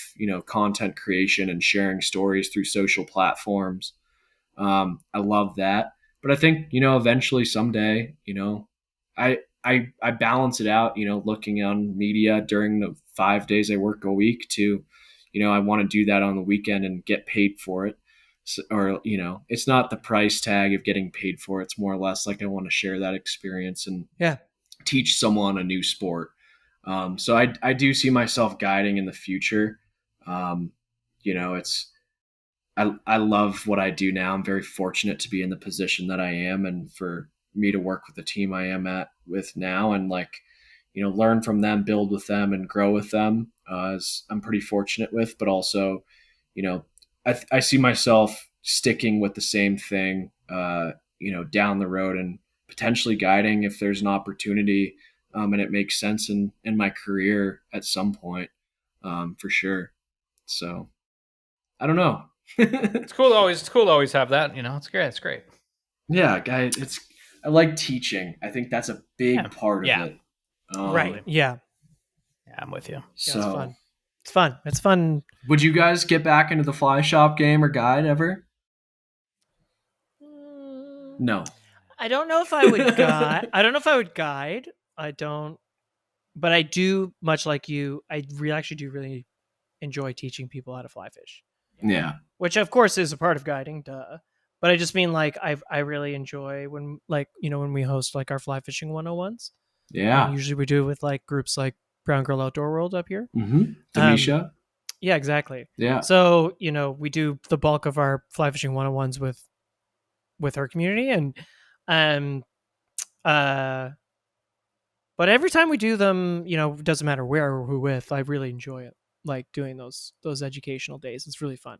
content creation and sharing stories through social platforms. I love that. But I think, eventually someday, I balance it out, looking on media during the 5 days I work a week to, I want to do that on the weekend and get paid for it. So, or, it's not the price tag of getting paid for it. It's more or less like I want to share that experience and teach someone a new sport. So I do see myself guiding in the future. I love what I do now. I'm very fortunate to be in the position that I am, and for me to work with the team I am with now, and learn from them, build with them, and grow with them. I'm pretty fortunate with, but also, I see myself sticking with the same thing, down the road, and potentially guiding if there's an opportunity, and it makes sense in my career at some point, for sure. So I don't know. It's cool to always have that, it's great. Yeah, guys, I like teaching. I think that's a big part of it. Right. Yeah. Yeah, I'm with you. So it's fun. Would you guys get back into the fly shop game or guide ever? No. I don't know if I would guide. I don't, but I do, much like you, I actually do really enjoy teaching people how to fly fish. Yeah. Which of course is a part of guiding, duh. But I just mean I really enjoy when when we host like our fly fishing 101s. Yeah. And usually we do it with like groups like Brown Girl Outdoor World up here. Mm-hmm. Demisha. Yeah, exactly. Yeah. So, we do the bulk of our fly fishing 101s with her community, and but every time we do them, it doesn't matter where or who with, I really enjoy it. Like doing those educational days. It's really fun.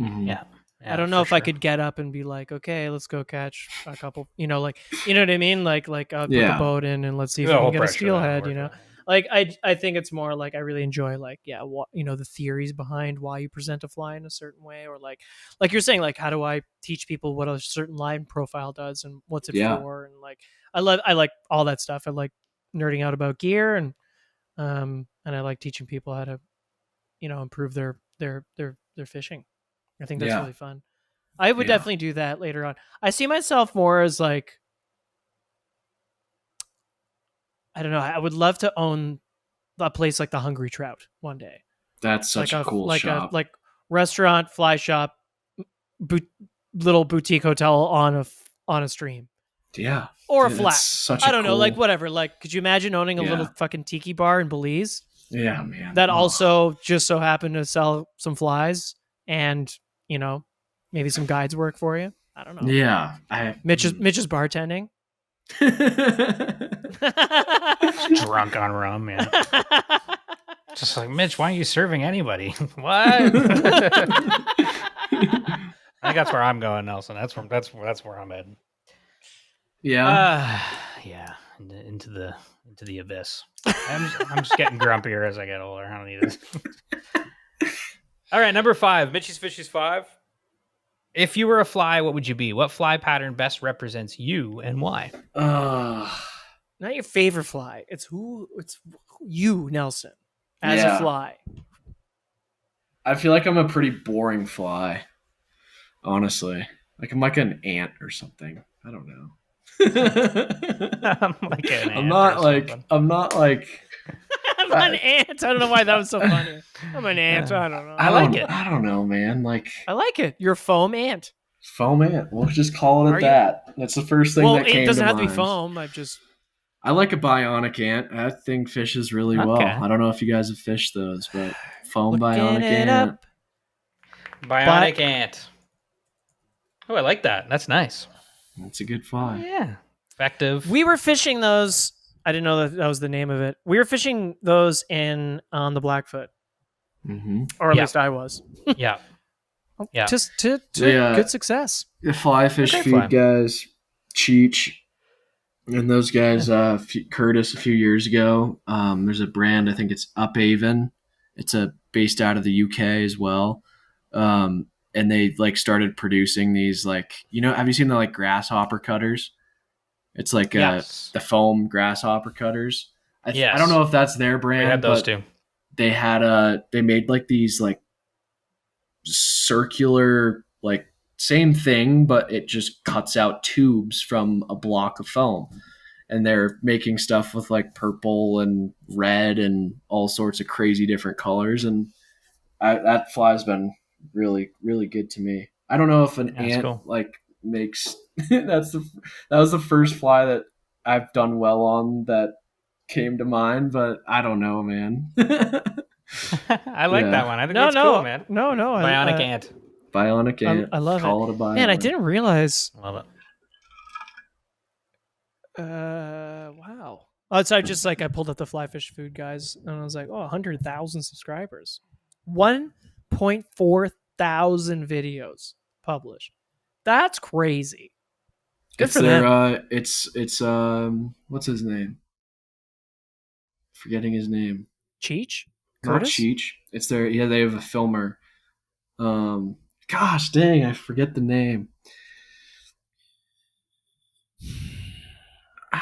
Mm-hmm. Yeah. I don't know if I could get up and be like, okay, let's go catch a couple, you know what I mean? Like put the boat in and let's see if we can get a steelhead, Like I think it's more like I really enjoy the theories behind why you present a fly in a certain way, or like you're saying, like how do I teach people what a certain line profile does and what's it for, and like I like all that stuff. I like nerding out about gear, and I like teaching people how to improve their fishing. I think that's really fun. I would definitely do that later on. I see myself more as like, I don't know. I would love to own a place like the Hungry Trout one day. That's such a cool shop. Like restaurant, fly shop, little boutique hotel on a stream. Yeah. Or a flat. I don't know. Like whatever. Like, could you imagine owning a little fucking tiki bar in Belize? Yeah, man. That also just so happened to sell some flies and, maybe some guides work for you. I don't know. Yeah. Mitch's bartending. Drunk on rum, yeah. Just like, Mitch, why aren't you serving anybody? What? I think that's where I'm going, Nelson. That's where I'm heading. Yeah. Yeah, into the abyss. I'm just getting grumpier as I get older. I don't need this. All right, number 5, Mitchie's Fishy's 5. If you were a fly, what would you be? What fly pattern best represents you and why? Not your favorite fly. It's who you, Nelson, as Yeah. a fly. I feel like I'm a pretty boring fly, honestly. Like I'm like an ant or something. I don't know. I'm like an ant. I'm not or like something. I'm not like I'm an ant. I don't know why that was so funny. I'm an ant. I don't know. I like it. I don't know, man. Like I like it. You're a foam ant. foam ant. We'll just call it Are you? that. That's the first thing Well, that came it doesn't to have to be mind. foam. I just I like a bionic ant. That thing fishes really well. Okay. I don't know if you guys have fished those, but foam looking bionic it ant. up. Bionic ant. Oh, I like that. That's nice. That's a good fly. Yeah. Effective. We were fishing those. I didn't know that was the name of it. We were fishing those on the Blackfoot, Mm-hmm. or at Yeah. least I was. Yeah. Yeah. Just to Yeah. good success. The fly fish Okay, feed fly. guys, Cheech, and those guys, Curtis a few years ago. There's a brand, I think it's Uphaven. It's based out of the UK as well. And they like started producing these like, have you seen the like grasshopper cutters? It's like Yes. the foam grasshopper cutters. Yes. I don't know if that's their We brand, had those but too. they made like these like circular, like same thing, but it just cuts out tubes from a block of foam. And they're making stuff with like purple and red and all sorts of crazy different colors. And that fly's been really, really good to me. I don't know if an That's ant cool. like makes that was the first fly that I've done well on that came to mind, but I don't know, man. I like Yeah. that one. I think that's cool, man. No. Bionic ant. Bionic ant. I love Call it a bionic. Man, I didn't realize. Love it. Wow. Oh, so I pulled up the Fly Fish Food guys, and I was like, 100,000 subscribers, 1.4 thousand videos published. That's crazy. Good It's for their, them. it's what's his name? Forgetting his name. Cheech? Not Curtis? Cheech. It's their they have a filmer. Gosh dang, I forget the name.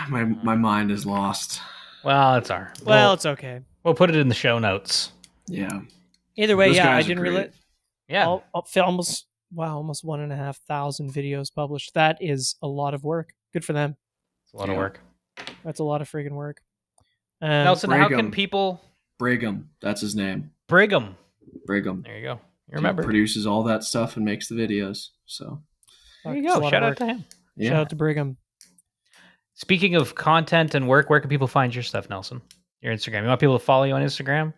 My mind is lost. Well, it's our. Well, it's okay. We'll put it in the show notes. Yeah. Either way, Those yeah, I guys are didn't great. realize. Yeah. Almost 1,500 videos published. That is a lot of work. Good for them. It's a lot of work. That's a lot of freaking work. Nelson, how Brigham. can people. Brigham, that's his name. Brigham. Brigham. There you go. You He remember. produces all that stuff and makes the videos. So There you It's a go. lot of Shout out work. to him. yeah. Shout out to Brigham. Speaking of content and work, where can people find your stuff, Nelson? Your Instagram. You want people to follow you on Instagram?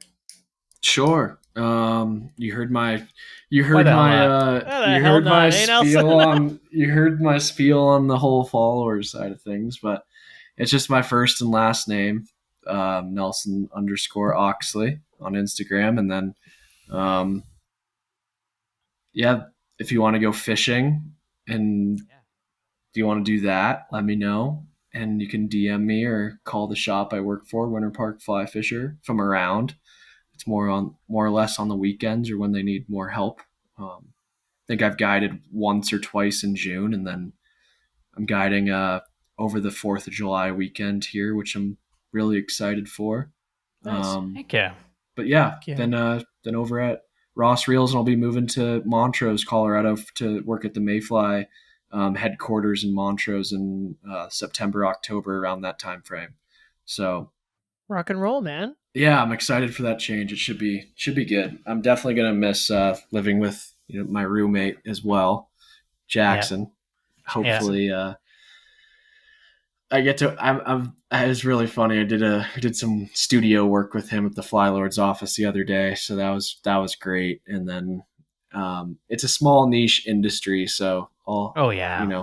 Sure. You heard my Why the hell not? Why the hell not, eh, Nelson? you heard my spiel on the whole followers side of things, but it's just my first and last name, Nelson _Oxley on Instagram, and then if you want to go fishing and do you want to do that, let me know. And you can DM me or call the shop I work for, Winter Park Fly Fisher, if I'm around. It's more or less on the weekends or when they need more help. I think I've guided once or twice in June, and then I'm guiding over the 4th of July weekend here, which I'm really excited for. Nice. Heck yeah. But yeah, Yeah. then over at Ross Reels, and I'll be moving to Montrose, Colorado to work at the Mayfly headquarters in Montrose in September, October, around that time frame. So Rock and roll, man. yeah, I'm excited for that change. It should be good. I'm definitely gonna miss living with my roommate as well, Jackson. Hopefully, I get to. It was really funny. I did some studio work with him at the Flylords office the other day, so that was great. And then it's a small niche industry, so I'll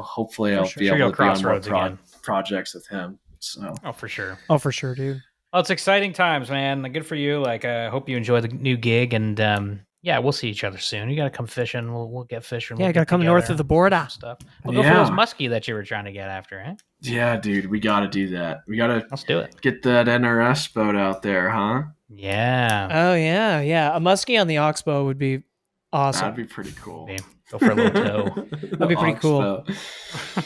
hopefully I'll sure. be Sure able you'll to be on more crossroads again. projects with him. So Oh, for sure. Oh, for sure, dude. Well, it's exciting times, man. Good for you. Like, I hope you enjoy the new gig, and yeah, we'll see each other soon. You got to come fishing. We'll get fishing. Yeah, We'll I gotta get come north together, of the do border. some stuff. We'll go for those muskie that you were trying to get after, eh? Yeah, dude, we got to do that. We got to Let's do it. get that NRS boat out there, huh? Yeah. Oh yeah. A muskie on the oxbow would be awesome. That'd be pretty cool. Maybe go for a little tow. That'd be pretty cool.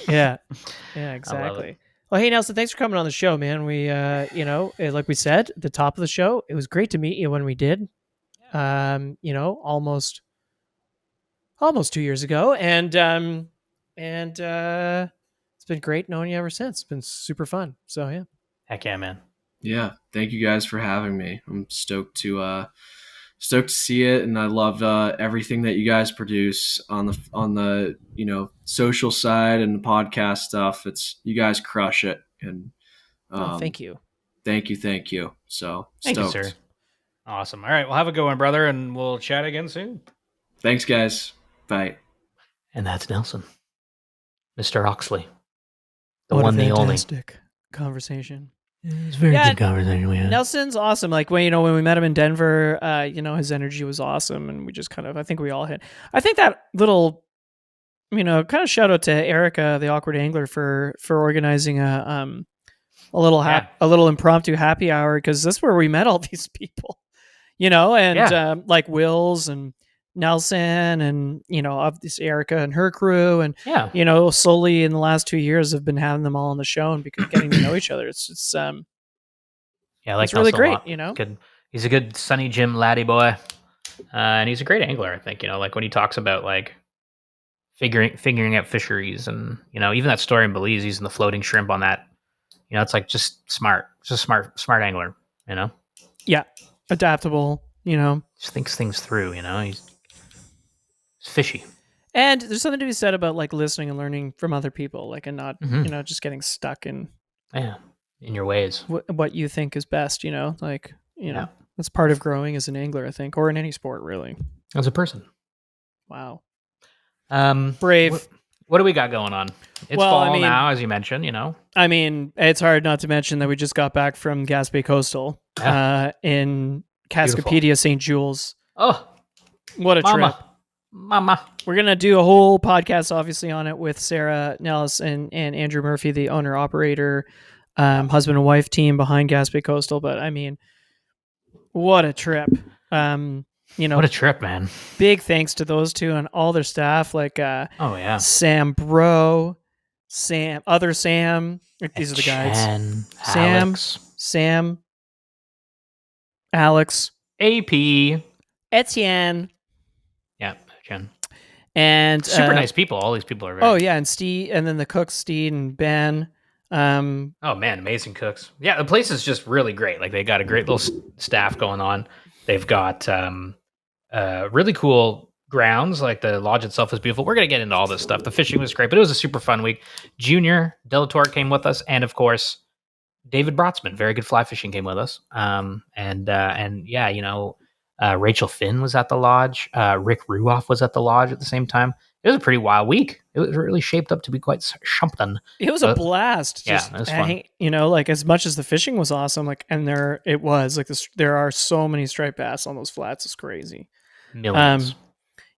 Yeah, exactly. Well, hey Nelson, thanks for coming on the show, man. We, like we said at the top of the show, it was great to meet you when we did. Almost 2 years ago, and it's been great knowing you ever since. It's been super fun. So yeah. Heck yeah, man. Yeah, thank you guys for having me. I'm stoked to see it, and I love everything that you guys produce on the social side and the podcast stuff. It's you guys crush it, and thank you. Thank you. So thank you, sir. Awesome. All right, well, have a good one, brother, and we'll chat again soon. Thanks, guys. Bye. And that's Nelson, Mr. Oxley, the what one, the only. Fantastic conversation. It's very good conversation we had. Nelson's awesome. Like when we met him in Denver, his energy was awesome, and we just I think we all hit. I think that little, kind of shout out to Erica, the awkward angler, for organizing a little impromptu happy hour, because that's where we met all these people, like Wills and Nelson and of this Erica and her crew, and slowly in the last 2 years have been having them all on the show and getting to know each other. It's I like it's really great. Good. He's a good Sunny Jim laddie boy, and he's a great angler. I think like when he talks about like figuring out fisheries, and even that story in Belize using the floating shrimp on that. It's like just smart, smart angler. Yeah, adaptable. Just thinks things through. He's fishy. And there's something to be said about like listening and learning from other people, like, and not just getting stuck in in your ways, what you think is best. That's part of growing as an angler, I think, or in any sport, really. As a person. Wow. Brave. What do we got going on? It's fall now, as you mentioned. I mean, it's hard not to mention that we just got back from Gaspé Coastal in Cascapedia, St. Jules. Oh, what a trip! Mama. We're going to do a whole podcast, obviously, on it with Sarah Nellis and Andrew Murphy, the owner, operator, husband and wife team behind Gaspé Coastal. But I mean, what a trip. What a trip, man. Big thanks to those two and all their staff. Like, Sam Bro, other Sam. These are the guys. Sam, Alex, AP, Etienne. Yeah, Jen. And super nice people. All these people are very. Oh yeah, and Steve, and then the cooks, Steve and Ben. Oh man, amazing cooks. Yeah, the place is just really great. Like they got a great little staff going on. They've got really cool grounds. Like the lodge itself is beautiful. We're gonna get into all this stuff. The fishing was great, but it was a super fun week. Junior Delator came with us, and of course, David Brotzman, very good fly fishing, came with us. Rachel Finn was at the lodge. Rick Ruoff was at the lodge at the same time. It was a pretty wild week. It was really shaped up to be quite something. It was a blast. It was fun. Like as much as the fishing was awesome, like, and there are so many striped bass on those flats. It's crazy. Millions.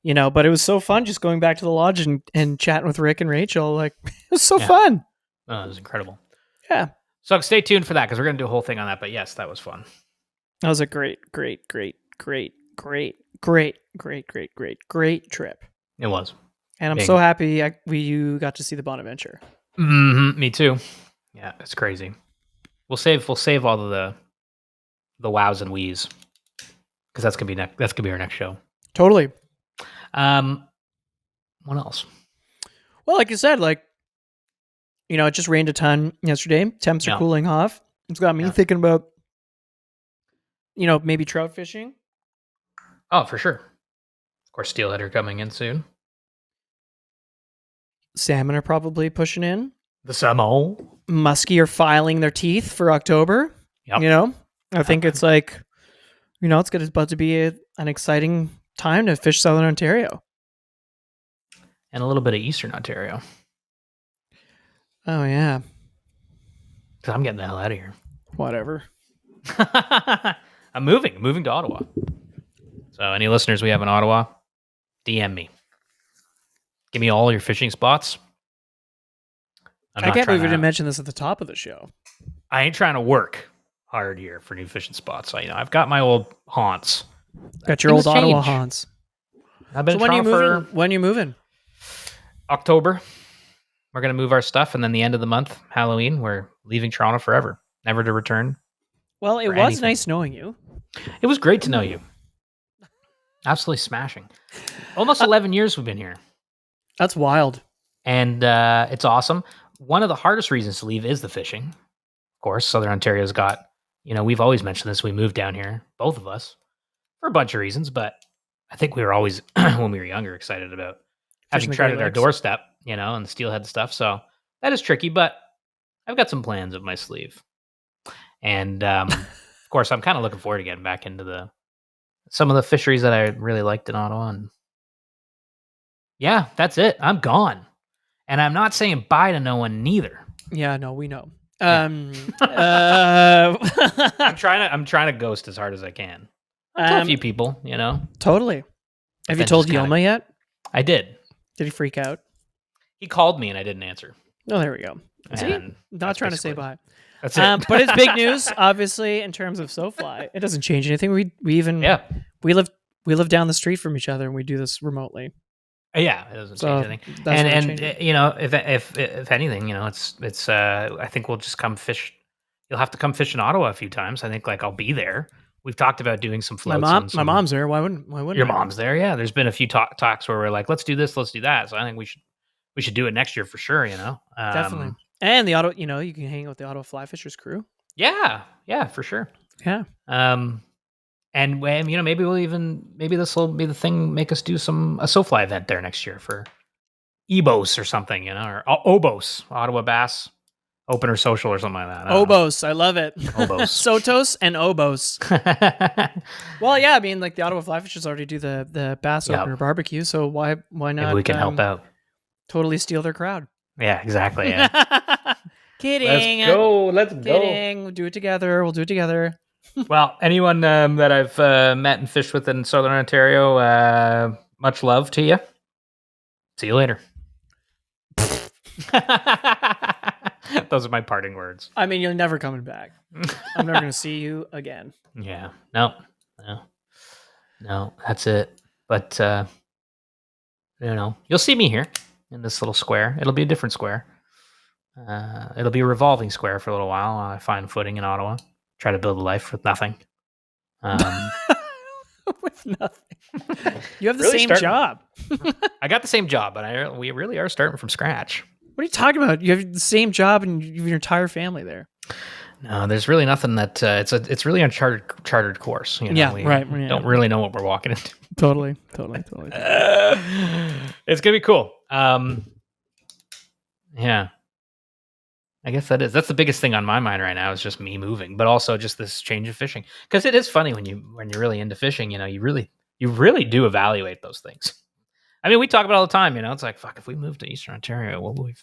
But it was so fun just going back to the lodge and chatting with Rick and Rachel. Like, it was so fun. Oh, it was incredible. Yeah. So stay tuned for that, because we're going to do a whole thing on that. But yes, that was fun. That was a great trip. It was. And I'm so happy you got to see the Bonaventure. Mm-hmm, me too. Yeah, it's crazy. We'll save all of the wows and wees, because that's gonna be our next show. Totally. What else? Well, like you said, it just rained a ton yesterday. Temps are cooling off. It's got me thinking about, maybe trout fishing. Oh, for sure. Of course, steelhead are coming in soon. Salmon are probably pushing in. The salmon. Muskie are filing their teeth for October. Yep. I think it's like, it's about to be an exciting time to fish Southern Ontario. And a little bit of Eastern Ontario. Oh, yeah. Because I'm getting the hell out of here. Whatever. I'm moving to Ottawa. So any listeners we have in Ottawa, DM me. Give me all your fishing spots. I can't believe we didn't mention this at the top of the show. I ain't trying to work hard here for new fishing spots. So, I've got my old haunts. Got your old Ottawa haunts. I've been so when are you moving? October. We're going to move our stuff, and then the end of the month, Halloween, we're leaving Toronto forever, never to return. Well, it was nice knowing you. It was great to know you. Absolutely smashing. Almost 11 years we've been here. That's wild. And it's awesome. One of the hardest reasons to leave is the fishing. Of course, Southern Ontario's got, we've always mentioned this. We moved down here, both of us, for a bunch of reasons, but I think we were always, when we were younger, excited about having trout at our doorstep, and the steelhead stuff. So that is tricky, but I've got some plans up my sleeve. And of course, I'm kind of looking forward to getting back into some of the fisheries that I really liked in Ottawa. And yeah, that's it. I'm gone. And I'm not saying bye to no one neither. Yeah, no, we know. I'm trying to ghost as hard as I can. I told a few people, Totally. Have you told Yoma yet? I did. Did he freak out? He called me and I didn't answer. Oh, there we go. See? Not trying to say bye. That's it. But it's big news, obviously, in terms of SoFly. It doesn't change anything. We live down the street from each other and we do this remotely. Yeah, it doesn't change anything. And if anything, it's I think we'll just come fish. You'll have to come fish in Ottawa a few times. I think I'll be there. We've talked about doing some floats. My mom's there. Why wouldn't your mom's there? Yeah, there's been a few talks where we're like, let's do this, let's do that. So I think we should do it next year for sure. Definitely. And the Ottawa, you can hang out with the Ottawa Fly Fishers crew. Yeah, for sure. Yeah. And maybe this will be the thing. Make us do a SoFly event there next year for EBOS or something, or OBOS, Ottawa Bass Opener Social or something like that. OBOS, I love it. OBOS. Sotos and OBOS. Well, yeah, the Ottawa Fly Fishers already do the Bass Opener barbecue, so why not? Maybe we can help out. Totally steal their crowd. Yeah, exactly. Yeah. Kidding. Let's go. Kidding. We'll do it together. Well, anyone that I've met and fished with in Southern Ontario, much love to you. See you later. Those are my parting words. You're never coming back. I'm never going to see you again. Yeah. No, that's it. But, you'll see me here in this little square. It'll be a different square. It'll be a revolving square for a little while. I find footing in Ottawa. Try to build a life with nothing. With nothing. You have the same job. I got the same job, but we really are starting from scratch. What are you talking about? You have the same job and you have your entire family there. No, there's really nothing that it's really uncharted course. Right. We don't really know what we're walking into. Totally. It's gonna be cool. Yeah. I guess that's the biggest thing on my mind right now is just me moving, but also just this change of fishing. Because it is funny when you're really into fishing, you really do evaluate those things. We talk about it all the time, it's like, fuck, if we moved to Eastern Ontario, what would we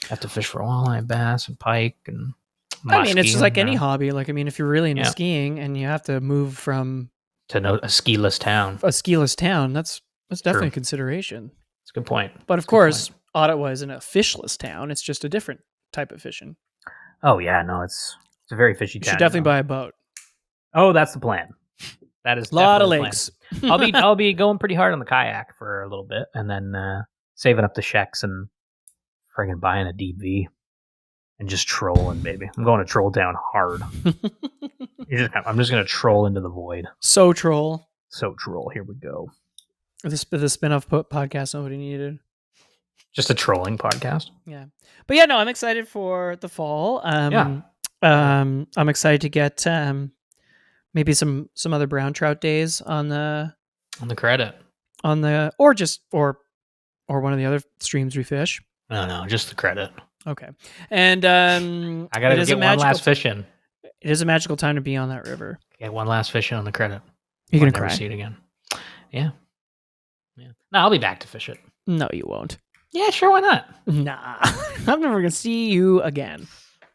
have to fish for walleye, bass, and pike, and muskie, it's just like any hobby. If you're really into skiing and you have to move from to a skiless town, that's definitely a consideration. That's a good point. But of course, Ottawa isn't a fishless town. It's just a different type of fishing. Oh yeah, no, it's a very fishy town. You should definitely buy a boat. Oh, that's the plan. That is a lot of lakes. I'll be going pretty hard on the kayak for a little bit, and then saving up the sheks and friggin' buying a DV and just trolling, baby. I'm going to troll down hard. I'm just gonna troll into the void. So troll. Here we go. The spin-off podcast nobody needed. Just a trolling podcast. Yeah, but yeah, no, I'm excited for the fall. I'm excited to get maybe some other brown trout days on the credit or one of the other streams we fish. No, just the credit. Okay, and I gotta get one last fish in. It is a magical time to be on that river. Get one last fish in on the credit. You're gonna cry. Never see it again. Yeah. No, I'll be back to fish it. No, you won't. Yeah, sure. Why not? Nah, I'm never gonna see you again.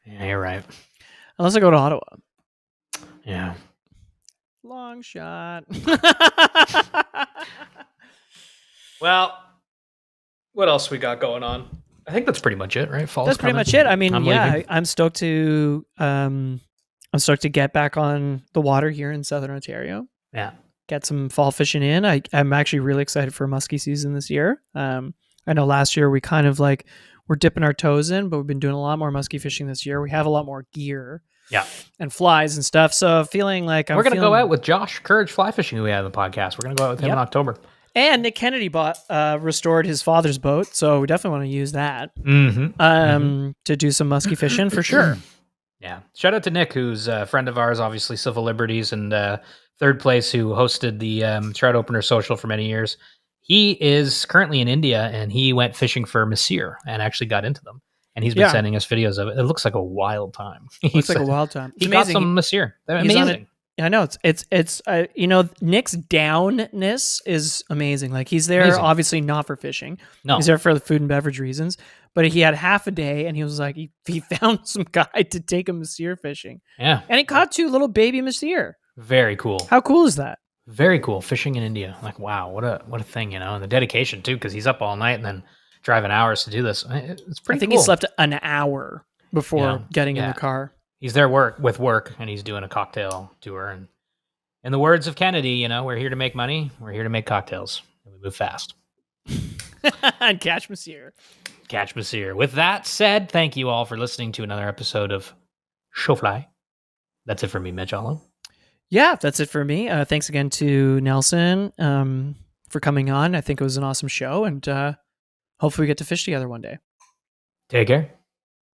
Yeah, you're right. Unless I go to Ottawa. Yeah. Long shot. Well, what else we got going on? I think that's pretty much it, right? Fall's That's pretty coming. much it. I mean, I'm yeah, leaving. I'm stoked to get back on the water here in Southern Ontario. Yeah. Get some fall fishing in. I'm actually really excited for muskie season this year. I know last year we kind of like we're dipping our toes in, but we've been doing a lot more muskie fishing this year. We have a lot more gear. Yeah. And flies and stuff. So feeling like we're going to go out with Josh Courage Fly Fishing, who we had on the podcast. We're going to go out with him in October. And Nick Kennedy restored his father's boat, so we definitely want to use that to do some muskie fishing for sure. Yeah. Shout out to Nick, who's a friend of ours, obviously Civil Liberties, and third place, who hosted the Trout Opener Social for many years. He is currently in India, and he went fishing for Messier and actually got into them. And he's been sending us videos of it. It looks like a wild time. Looks like a wild time. He got some Messier. They're amazing. I know it's Nick's downness is amazing. Like he's there obviously not for fishing. No. He's there for the food and beverage reasons. But he had half a day and he was like he found some guy to take him Messier fishing. Yeah. And he caught 2 little baby Messier. Very cool. How cool is that? Very cool. Fishing in India. Like wow, what a thing, and the dedication too, because he's up all night and then driving hours to do this. It's pretty I think cool. he slept an hour before getting in the car. He's there with work, and he's doing a cocktail tour. And in the words of Kennedy, we're here to make money. We're here to make cocktails. And we move fast. And catch Messier. Catch Messier. With that said, thank you all for listening to another episode of Showfly. That's it for me, Mitch Allo. Yeah, that's it for me. Thanks again to Nelson for coming on. I think it was an awesome show, and hopefully we get to fish together one day. Take care.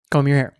Comb your hair.